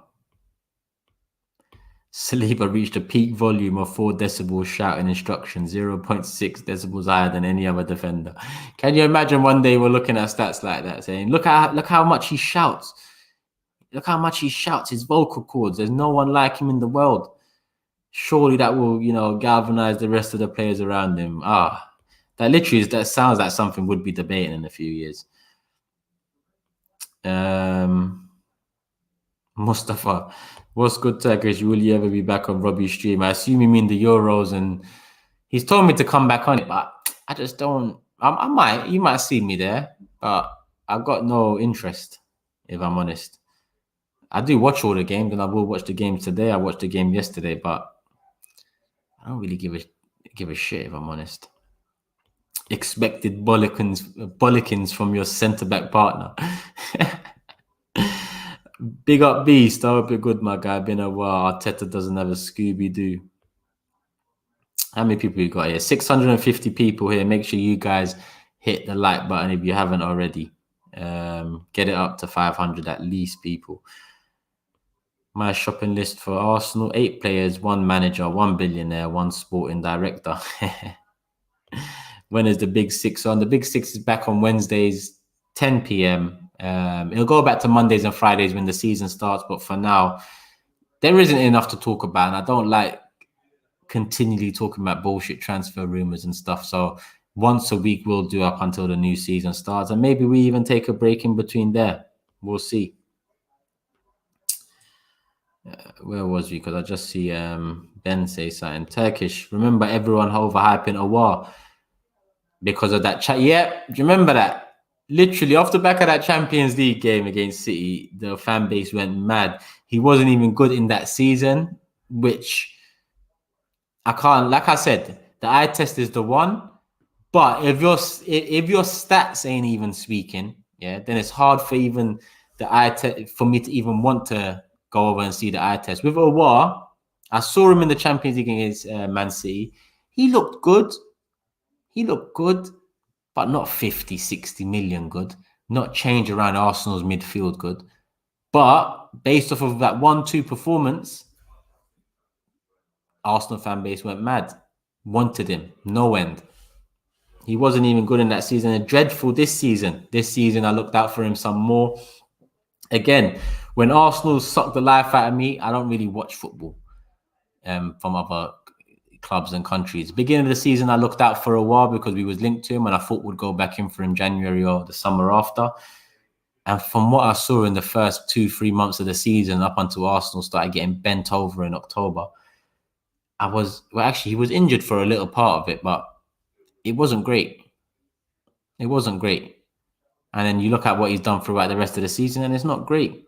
Saliba reached a peak volume of 4 decibels shouting instructions, 0.6 decibels higher than any other defender. Can you imagine one day we're looking at stats like that, saying, look how much he shouts. Look how much he shouts, his vocal cords. There's no one like him in the world. Surely that will, galvanize the rest of the players around him. That sounds like something we'd be debating in a few years. Mustafa, what's good, Turkish? Will you ever be back on Robbie's stream? I assume you mean the Euros, and he's told me to come back on it, but I just don't. I might. You might see me there, but I've got no interest, if I'm honest. I do watch all the games, and I will watch the game today. I watched the game yesterday, but I don't really give a shit, if I'm honest. Expected bollikins from your centre-back partner. Big up Beast. I hope you're good, my guy. Been a while. Arteta doesn't have a Scooby-Doo. How many people you got here? 650 people here. Make sure you guys hit the like button if you haven't already. Get it up to 500 at least, people. My shopping list for Arsenal: 8 players, 1 manager, 1 billionaire, 1 sporting director. When is the Big Six on? The Big Six is back on Wednesdays, 10 p.m. It'll go back to Mondays and Fridays when the season starts. But for now, there isn't enough to talk about. And I don't like continually talking about bullshit transfer rumors and stuff. So once a week we'll do up until the new season starts. And maybe we even take a break in between there. We'll see. Where was we? Because I just see Ben say something. Turkish. Remember everyone overhyping Awar because of that chat. Yeah, do you remember that? Literally off the back of that Champions League game against City, the fan base went mad. He wasn't even good in that season, which I can't. Like I said, the eye test is the one. But if your stats ain't even speaking, yeah, then it's hard for even the eye test for me to even want to go over and see the eye test. With Awar, I saw him in the Champions League against Man City. He looked good. But not 50, 60 million good. Not change around Arsenal's midfield good. But based off of that 1-2 performance, Arsenal fan base went mad. Wanted him. No end. He wasn't even good in that season. And dreadful this season. This season, I looked out for him some more. Again, when Arsenal suck the life out of me, I don't really watch football from other clubs and countries. Beginning of the season, I looked out for a while because we was linked to him and I thought we'd go back in for him January or the summer after. And from what I saw in the first 2-3 months of the season, up until Arsenal started getting bent over in October, he was injured for a little part of it, but it wasn't great. It wasn't great. And then you look at what he's done throughout the rest of the season and it's not great.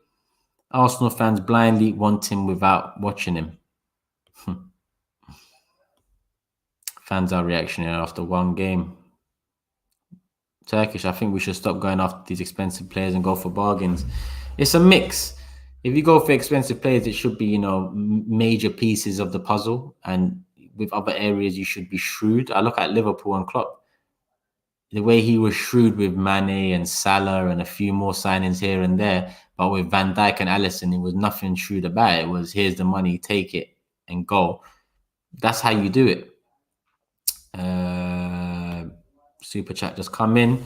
Arsenal fans blindly want him without watching him. Fans are reactionary after one game. Turkish, I think we should stop going after these expensive players and go for bargains. It's a mix. If you go for expensive players, it should be, you know, major pieces of the puzzle, and with other areas, you should be shrewd. I look at Liverpool and Klopp. The way he was shrewd with Mane and Salah and a few more signings here and there, but with Van Dijk and Alisson, it was nothing shrewd about it. It was, here's the money, take it and go. That's how you do it. Super chat just come in.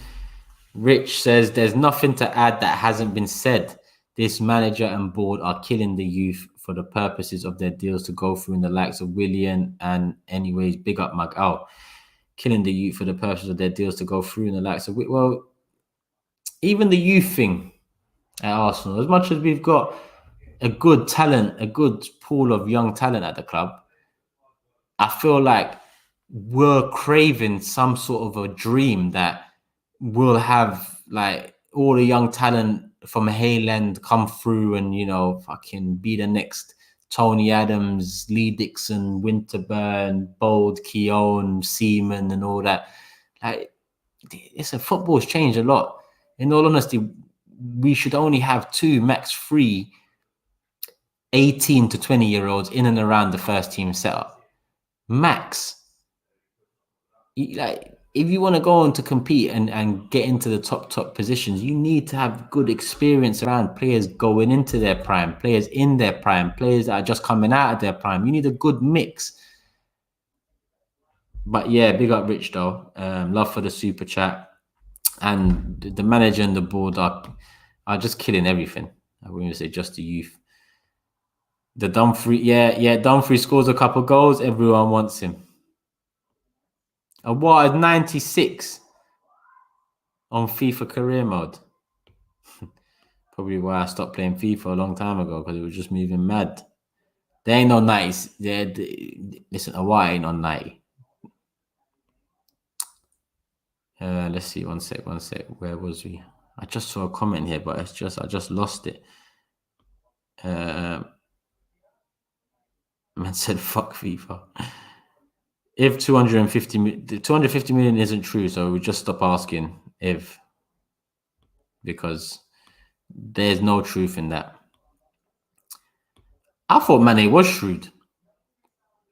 Rich says there's nothing to add that hasn't been said. This manager and board are killing the youth for the purposes of their deals to go through in the likes of Willian. And anyways, big up Mag. Oh, killing the youth for the purposes of their deals to go through in the likes of, well, even the youth thing at Arsenal, as much as we've got a good talent, a good pool of young talent at the club, I feel like we're craving some sort of a dream that we'll have like all the young talent from Hayland come through and, you know, fucking be the next Tony Adams, Lee Dixon, Winterburn, Bold, Keown, Seaman and all that. Like, it's a football's changed a lot. In all honesty, we should only have 2, max 3 18 to 20-year-olds in and around the first team setup. Max. Like, if you want to go on to compete and get into the top positions, you need to have good experience around players going into their prime, players in their prime, players that are just coming out of their prime. You need a good mix. But yeah, big up Rich though. Love for the super chat. And the manager and the board are just killing everything. I wouldn't say just the youth. The Dumfries, Dumfries scores a couple goals. Everyone wants him. Awarded 96 on FIFA career mode. Probably why I stopped playing FIFA a long time ago, because it was just moving mad. There ain't no 90s. Listen, Award ain't on 90. Let's see. One sec. Where was we? I just saw a comment here, but I just lost it. Man said, fuck FIFA. If 250 million isn't true, so we just stop asking if, because there's no truth in that. I thought Mane was shrewd,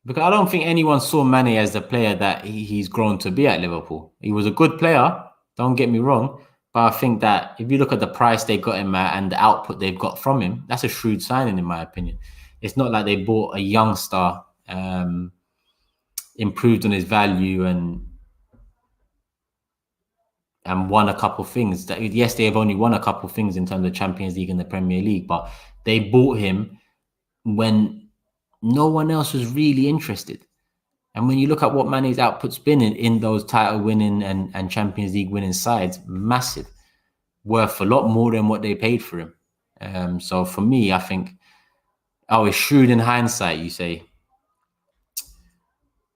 because I don't think anyone saw Mane as the player that he's grown to be at Liverpool. He was a good player, don't get me wrong, but I think that if you look at the price they got him at and the output they've got from him, that's a shrewd signing in my opinion. It's not like they bought a youngster, improved on his value and won a couple things. That, yes, they have only won a couple things in terms of Champions League and the Premier League, but they bought him when no one else was really interested. And when you look at what Mane's output's been in those title winning and Champions League winning sides, massive, worth a lot more than what they paid for him. So for me, I think, it's shrewd in hindsight, you say.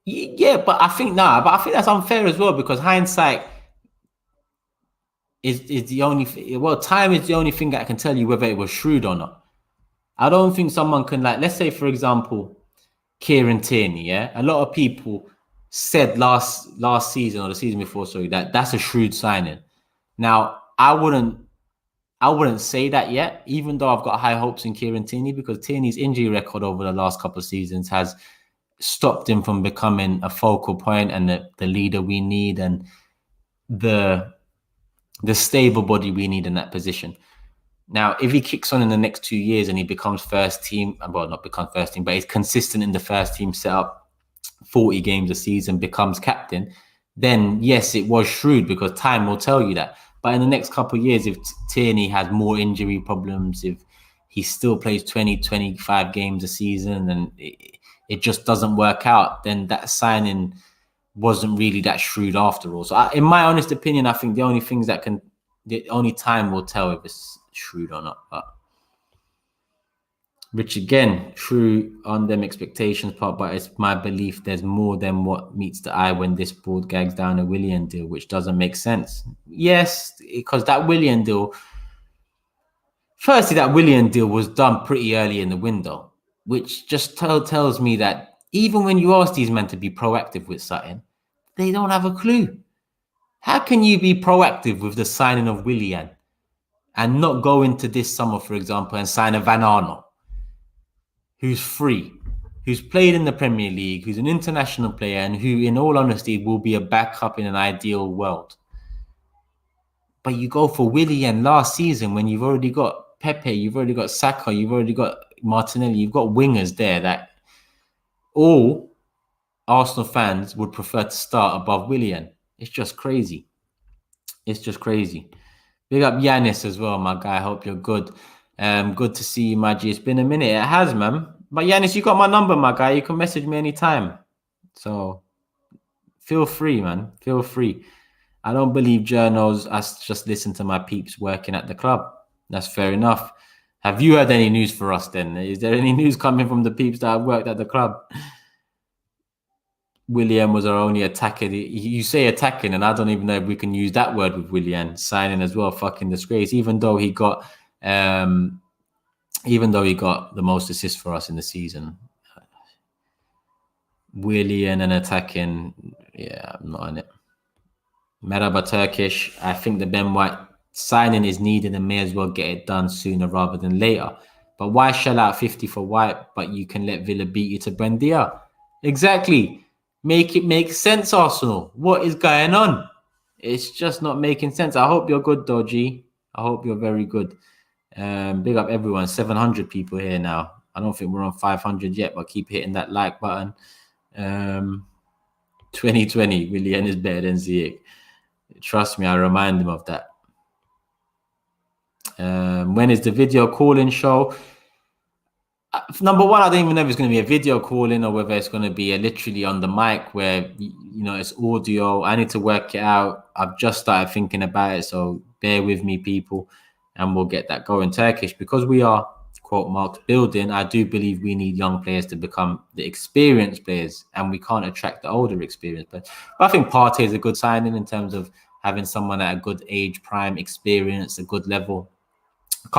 Yeah, but I think that's unfair as well, because hindsight is the only time is the only thing that can tell you whether it was shrewd or not. I don't think someone can, like, let's say for example, Kieran Tierney. Yeah, a lot of people said last season or the season before, sorry, that's a shrewd signing. Now I wouldn't say that yet, even though I've got high hopes in Kieran Tierney, because Tierney's injury record over the last couple of seasons has stopped him from becoming a focal point and the leader we need and the stable body we need in that position. Now, if he kicks on in the next 2 years and he becomes first team, well, not become first team, but he's consistent in the first team setup, 40 games a season, becomes captain, then yes, it was shrewd, because time will tell you that. But in the next couple of years, if Tierney has more injury problems, if he still plays 20, 25 games a season and it just doesn't work out, then that signing wasn't really that shrewd after all. So in my honest opinion, I think the only time will tell if it's shrewd or not. But which again, true on them expectations part, but it's my belief there's more than what meets the eye when this board gags down a Willian deal, which doesn't make sense. Yes, because that Willian deal, firstly, that Willian deal was done pretty early in the window, which just tells me that even when you ask these men to be proactive with something, they don't have a clue. How can you be proactive with the signing of Willian and not go into this summer, for example, and sign a Van Arnold, who's free, who's played in the Premier League, who's an international player, and who, in all honesty, will be a backup in an ideal world. But you go for Willian last season when you've already got Pepe, you've already got Saka, you've already got Martinelli, you've got wingers there that all Arsenal fans would prefer to start above Willian. It's just crazy. It's just crazy. Big up Yanis as well, my guy. I hope you're good. Good to see you, Maggie. It's been a minute. It has, man. But Yanis, you got my number, my guy. You can message me anytime. So feel free, man. Feel free. I don't believe journals. I just listen to my peeps working at the club. That's fair enough. Have you heard any news for us then? Is there any news coming from the peeps that have worked at the club? Willian was our only attacker. You say attacking, and I don't even know if we can use that word with Willian signing as well. Fucking disgrace. Even though he got the most assists for us in the season, Willian and attacking. Yeah, I'm not in it. Merhaba Turkish. I think the Ben White signing is needed and may as well get it done sooner rather than later. But why shell out 50 for White, but you can let Villa beat you to Buendia? Exactly. Make it make sense, Arsenal. What is going on? It's just not making sense. I hope you're good, though, G. I hope you're very good. Big up everyone. 700 people here now. I don't think we're on 500 yet, but keep hitting that like button. 2020, Willian is better than Ziyech. Trust me, I remind him of that. When is the video call-in show? Number one, I don't even know if it's going to be a video call-in or whether it's going to be literally on the mic where, it's audio. I need to work it out. I've just started thinking about it, so bear with me, people, and we'll get that going. Turkish, because we are, quote marked, building, I do believe we need young players to become the experienced players, and we can't attract the older experienced players. But I think Partey is a good signing in terms of having someone at a good age, prime experience, a good level. A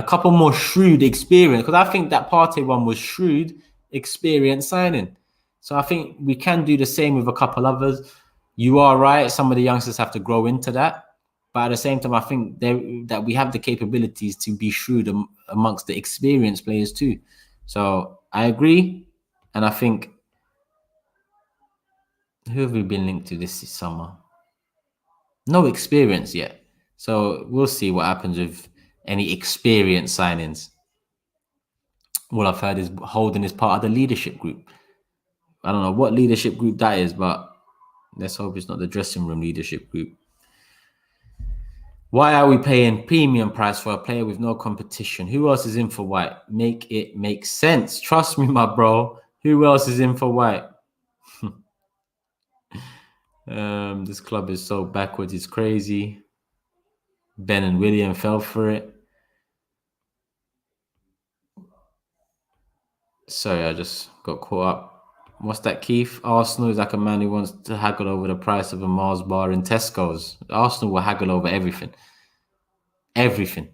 couple more shrewd experience, because I think that Partey one was shrewd experience signing. So I think we can do the same with a couple others. You are right. Some of the youngsters have to grow into that. But at the same time, I think that we have the capabilities to be shrewd amongst the experienced players too. So I agree. And I think, who have we been linked to this summer? No experience yet. So we'll see what happens with any experience signings. All I've heard is Holden is part of the leadership group. I don't know what leadership group that is, but let's hope it's not the dressing room leadership group. Why are we paying premium price for a player with no competition? Who else is in for White? Make it make sense. Trust me, my bro. Who else is in for White? This club is so backwards. It's crazy. Ben and William fell for it. Sorry, I just got caught up. What's that, Keith? Arsenal is like a man who wants to haggle over the price of a Mars bar in Tesco's. Arsenal will haggle over everything. Everything.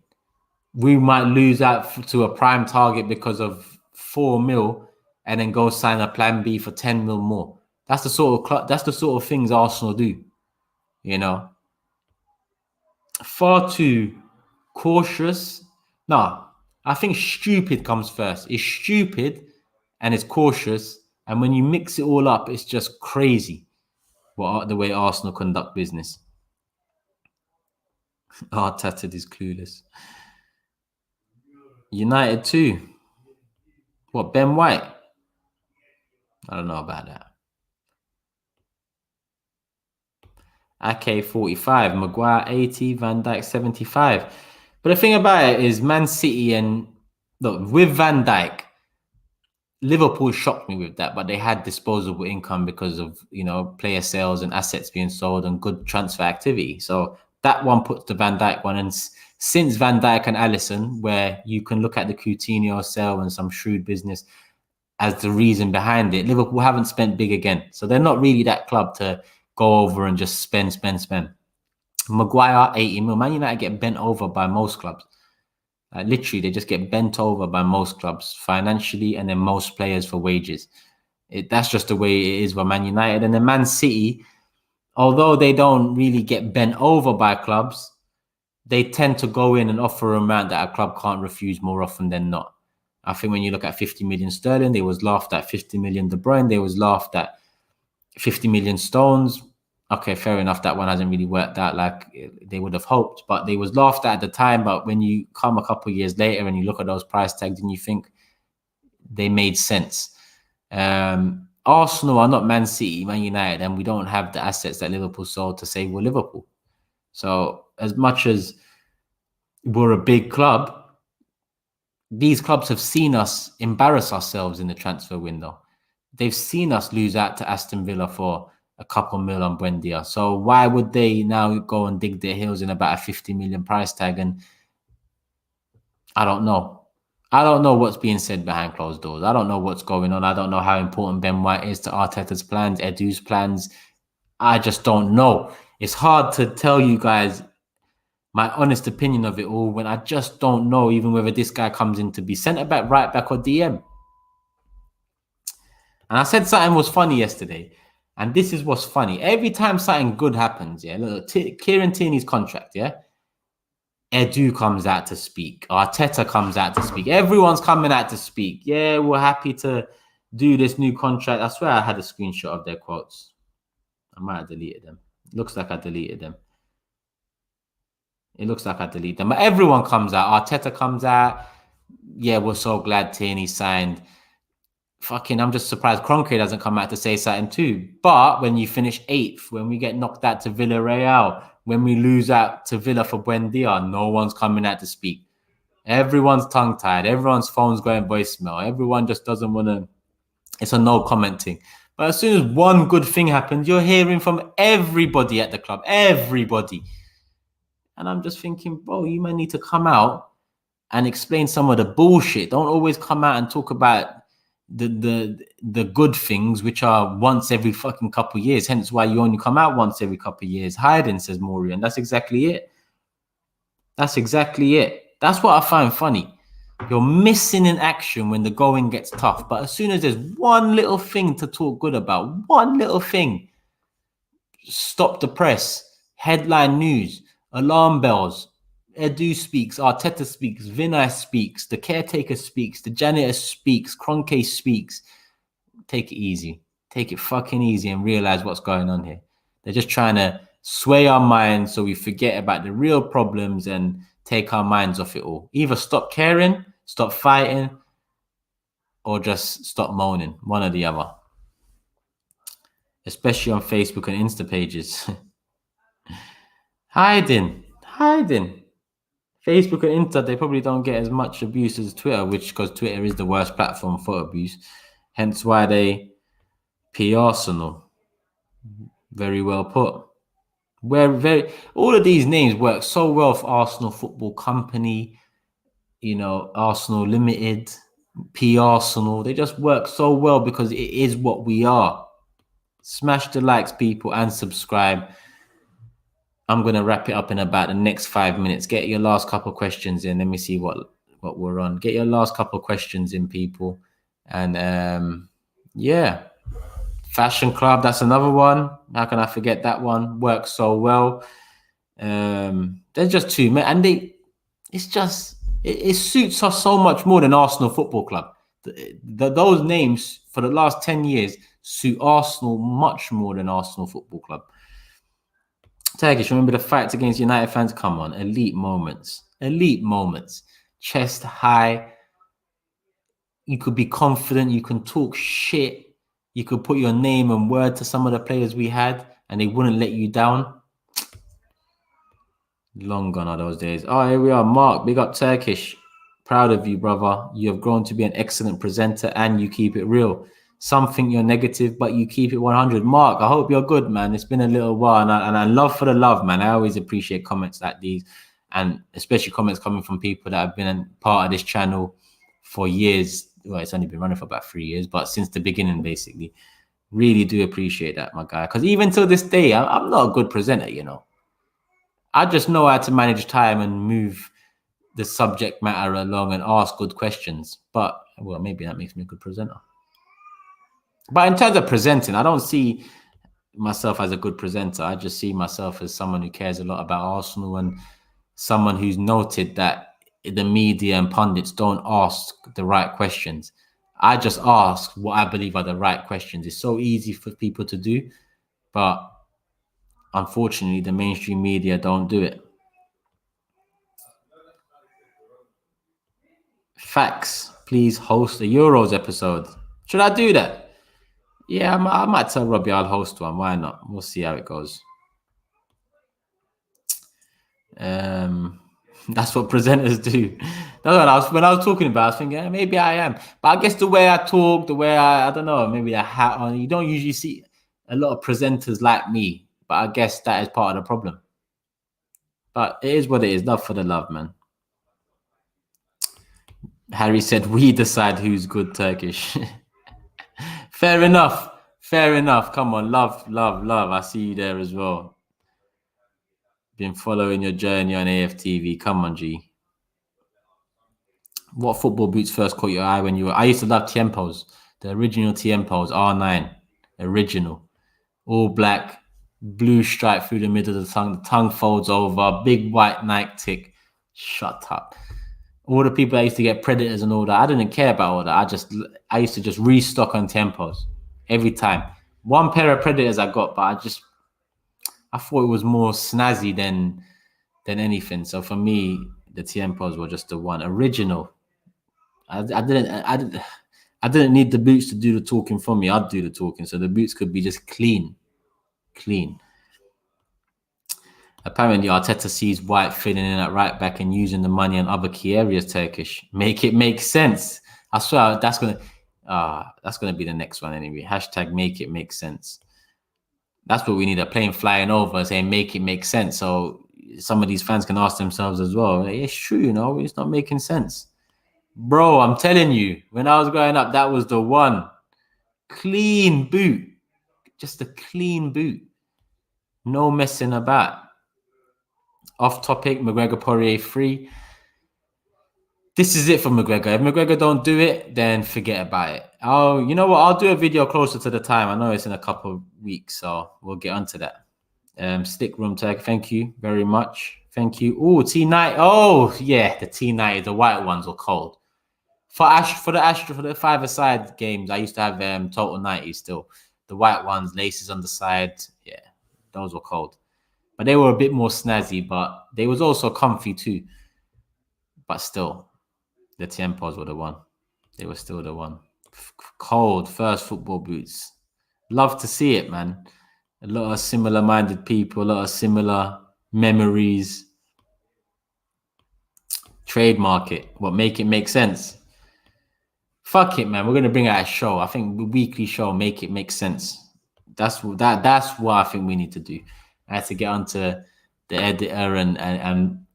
We might lose out to a prime target because of 4 mil and then go sign a plan B for 10 mil more. That's the sort of things Arsenal do. Far too cautious. No, I think stupid comes first. It's stupid and it's cautious. And when you mix it all up, it's just crazy the way Arsenal conduct business. Arteta is clueless. United too. What, Ben White? I don't know about that. Ake 45, Maguire 80, Van Dijk 75. But the thing about it is Man City and look, with Van Dijk, Liverpool shocked me with that, but they had disposable income because of, player sales and assets being sold and good transfer activity. So that one puts the Van Dijk one. And since Van Dijk and Alisson, where you can look at the Coutinho sale and some shrewd business as the reason behind it, Liverpool haven't spent big again. So they're not really that club to go over and just spend. Maguire, 80 mil. Man United get bent over by most clubs. Literally, they just get bent over by most clubs financially and then most players for wages. That's just the way it is for Man United. And then Man City, although they don't really get bent over by clubs, they tend to go in and offer an amount that a club can't refuse more often than not. I think when you look at 50 million sterling, they was laughed at. 50 million De Bruyne, they was laughed at. 50 million Stones, okay, fair enough. That one hasn't really worked out like they would have hoped, but they was laughed at the time. But when you come a couple of years later and you look at those price tags and you think they made sense. Arsenal are not Man City, Man United, and we don't have the assets that Liverpool sold to say we're Liverpool. So as much as we're a big club, these clubs have seen us embarrass ourselves in the transfer window. They've seen us lose out to Aston Villa for a couple mil on Buendia. So why would they now go and dig their heels in about a 50 million price tag? And I don't know. I don't know what's being said behind closed doors. I don't know what's going on. I don't know how important Ben White is to Arteta's plans, Edu's plans. I just don't know. It's hard to tell you guys my honest opinion of it all when I just don't know even whether this guy comes in to be centre back, right back, or DM. And I said something was funny yesterday, and this is what's funny. Every time something good happens, yeah, look, Kieran Tierney's contract, yeah, Edu comes out to speak. Arteta comes out to speak. Everyone's coming out to speak. Yeah, we're happy to do this new contract. I swear I had a screenshot of their quotes. I might have deleted them. Looks like I deleted them. It looks like I deleted them. But everyone comes out. Arteta comes out. Yeah, we're so glad Tierney signed. Fucking, I'm just surprised Kroenke doesn't come out to say something too. But when you finish 8th, when we get knocked out to Villarreal, when we lose out to Villa for Buendia, no one's coming out to speak. Everyone's tongue-tied. Everyone's phone's going voicemail. Everyone just doesn't want to. It's a no commenting. But as soon as one good thing happens, you're hearing from everybody at the club. Everybody. And I'm just thinking, bro, you might need to come out and explain some of the bullshit. Don't always come out and talk about the good things, which are once every fucking couple of years. Hence why you only come out once every couple of years. Hiding, says Maury, and that's exactly it. That's exactly it. That's what I find funny. You're missing in action when the going gets tough. But as soon as there's one little thing to talk good about, one little thing, stop the press, headline news, alarm bells. Edu speaks, Arteta speaks, Vinay speaks, the caretaker speaks, the janitor speaks, Kroenke speaks. Take it easy. Take it fucking easy and realize what's going on here. They're just trying to sway our minds so we forget about the real problems and take our minds off it all. Either stop caring, stop fighting, or just stop moaning. One or the other. Especially on Facebook and Insta pages. Hiding. Facebook and Insta, they probably don't get as much abuse as Twitter, because Twitter is the worst platform for abuse. Hence why they P Arsenal. Very well put. All of these names work so well for Arsenal Football Company, Arsenal Limited, P Arsenal. They just work so well because it is what we are. Smash the likes, people, and subscribe. I'm going to wrap it up in about the next 5 minutes. Get your last couple of questions in. Let me see what we're on. Get your last couple of questions in, people. And yeah, Fashion Club, that's another one. How can I forget that one? Works so well. There's just too many. And it suits us so much more than Arsenal Football Club. Those names for the last 10 years suit Arsenal much more than Arsenal Football Club. Turkish, remember the fights against United fans? Come on, elite moments. Chest high. You could be confident. You can talk shit. You could put your name and word to some of the players we had, and they wouldn't let you down. Long gone are those days. Oh, here we are. Mark, big up Turkish. Proud of you, brother. You have grown to be an excellent presenter, and you keep it real. Some think you're negative, but you keep it 100. Mark, I hope you're good, man. It's been a little while, and I love for the love, man. I always appreciate comments like these, and especially comments coming from people that have been a part of this channel for years. Well, it's only been running for about 3 years, but since the beginning, basically. Really do appreciate that, my guy. Because even till this day, I'm not a good presenter, I just know how to manage time and move the subject matter along and ask good questions. But, well, maybe that makes me a good presenter. But in terms of presenting, I don't see myself as a good presenter. I just see myself as someone who cares a lot about Arsenal and someone who's noted that the media and pundits don't ask the right questions. I just ask what I believe are the right questions. It's so easy for people to do, but unfortunately, the mainstream media don't do it. Facts. Please host a Euros episode. Should I do that? Yeah, I might tell Robbie I'll host one. Why not? We'll see how it goes. That's what presenters do. That's what when I was talking about, I was thinking maybe I am. But I guess the way I talk, the way I don't know, maybe a hat on. You don't usually see a lot of presenters like me. But I guess that is part of the problem. But it is what it is. Love for the love, man. Harry said, we decide who's good Turkish. Fair enough. Fair enough. Come on. Love, love, love. I see you there as well. Been following your journey on AFTV. Come on, G. What football boots first caught your eye when you were... I used to love Tiempos. The original Tiempos, R9. Original. All black, blue stripe through the middle of the tongue folds over, big white Nike tick. Shut up. All the people that used to get Predators and all that, I didn't care about all that. I used to just restock on Tiempos every time. One pair of Predators I got, but I thought it was more snazzy than anything. So for me, the Tiempos were just the one. Original. I didn't need the boots to do the talking for me. I'd do the talking. So the boots could be just clean. Apparently, Arteta sees White filling in at right back and using the money on other key areas. Turkish, make it make sense. I swear that's gonna be the next one anyway. Hashtag make it make sense. That's what we need. A plane flying over saying make it make sense. So some of these fans can ask themselves as well. It's true, it's not making sense, bro. I'm telling you, when I was growing up, that was the one. Clean boot, just a clean boot, no messing about. Off topic, McGregor Poirier 3. This is it for McGregor. If McGregor don't do it, then forget about it. Oh, you know what? I'll do a video closer to the time. I know it's in a couple of weeks, so we'll get onto that. Stick room tag. Thank you very much. Thank you. Oh, T90. Oh, yeah, the T90. The white ones were cold. For the five-a-side games, I used to have total 90 still. The white ones, laces on the side. Yeah, those were cold. But they were a bit more snazzy, but they was also comfy too. But still, the Tiempos were the one. They were still the one. Cold first football boots. Love to see it, man. A lot of similar-minded people, a lot of similar memories. Trademark it. What, make it make sense? Fuck it, man. We're going to bring out a show. I think the weekly show, make it make sense. That's what I think we need to do. I had to get onto the editor and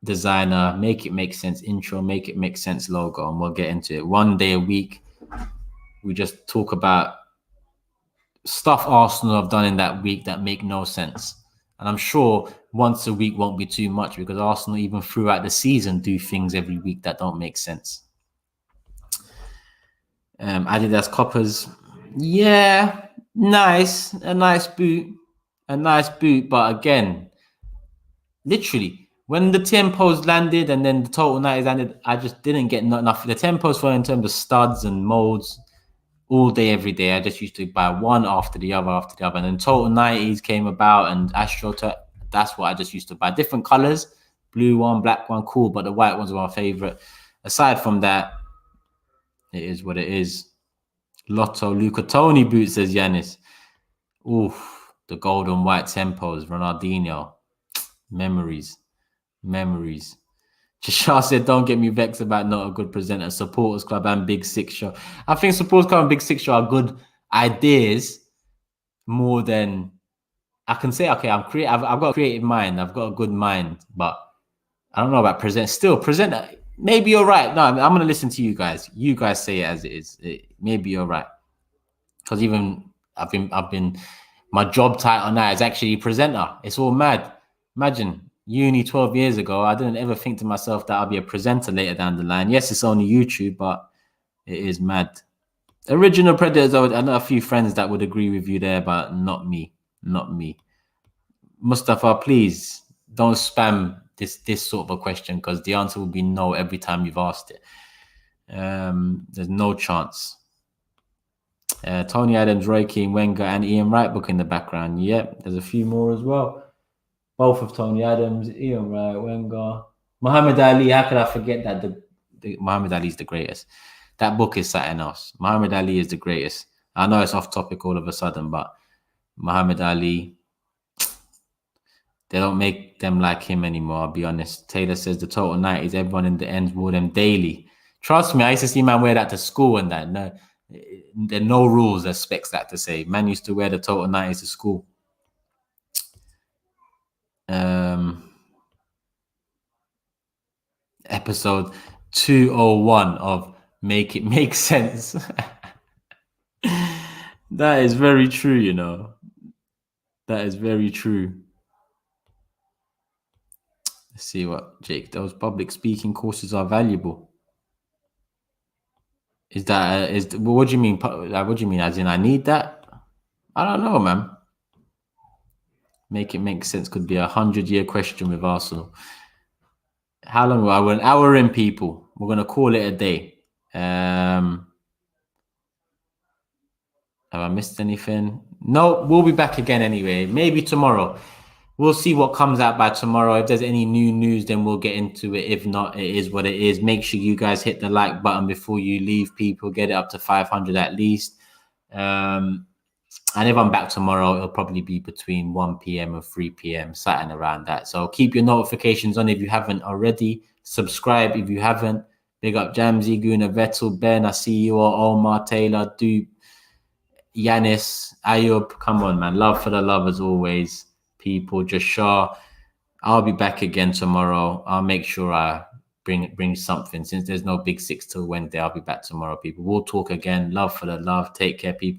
designer, make it make sense intro, make it make sense logo, and we'll get into it. One day a week, we just talk about stuff Arsenal have done in that week that make no sense. And I'm sure once a week won't be too much because Arsenal, even throughout the season, do things every week that don't make sense. Adidas Coppers. Yeah, nice. A nice boot. But again, literally, when the Tiempos landed and then the total 90s landed, I just didn't get enough. The Tiempos were in terms of studs and molds all day, every day. I just used to buy one after the other. And then total 90s came about and Astro, that's what I just used to buy. Different colors, blue one, black one, cool. But the white ones were my favorite. Aside from that, it is what it is. Lotto, Luca Toni boots, says Yanis. Oof. The golden white Tempos, Ronaldinho. Memories. Chashar said, don't get me vexed about not a good presenter. Supporters Club and Big Six Show. I think Supporters Club and Big Six Show are good ideas more than I can say, okay, I'm creative. I've got a creative mind. I've got a good mind, but I don't know about present. Still, presenter, maybe you're right. No, I'm going to listen to you guys. You guys say it as it is. Maybe you're right. Because even I've been my job title now is actually presenter. It's all mad. Imagine uni 12 years ago, I didn't ever think to myself that I'll be a presenter later down the line. Yes, it's only YouTube, but it is mad. Original Predators, I know a few friends that would agree with you there, but not me. Mustafa, please don't spam this sort of a question, because the answer will be no every time you've asked it. There's no chance. Tony Adams, Roy Keane, Wenger, and Ian Wright book in the background. Yep, there's a few more as well. Both of Tony Adams, Ian Wright, Wenger, Muhammad Ali. How could I forget that? The Muhammad Ali is the greatest. That book is something else. Muhammad Ali is the greatest. I know it's off topic all of a sudden, but Muhammad Ali, they don't make them like him anymore, I'll be honest. Taylor says the total 90s, everyone in the ends wore them daily. Trust me, I used to see man wear that to school and that. No, there are no rules that specs that to say. Man used to wear the total 90s to school. Episode 201 of Make It Make Sense. That is very true, you know. That is very true. Let's see what, Jake, those public speaking courses are valuable. Is that, what do you mean? Like, what do you mean? As in, I need that? I don't know, man. Make It Make Sense could be a 100-year question with Arsenal. How long? We're an hour in, people. We're going to call it a day. Have I missed anything? No, we'll be back again anyway. Maybe tomorrow. We'll see what comes out by tomorrow. If there's any new news, then we'll get into it. If not, it is what it is. Make sure you guys hit the like button before you leave, people. Get it up to 500 at least. And if I'm back tomorrow, it'll probably be between 1 p.m. and 3 p.m., something around that. So keep your notifications on if you haven't already. Subscribe if you haven't. Big up Jamsey, Guna, Vettel, Ben. I see you all. Omar, Taylor, Dupe, Yanis, Ayub. Come on, man. Love for the love as always, people. Jashar. I'll be back again tomorrow. I'll make sure I bring something. Since there's no big 6 till Wednesday, I'll be back tomorrow, people. We'll talk again. Love for the love. Take care, people.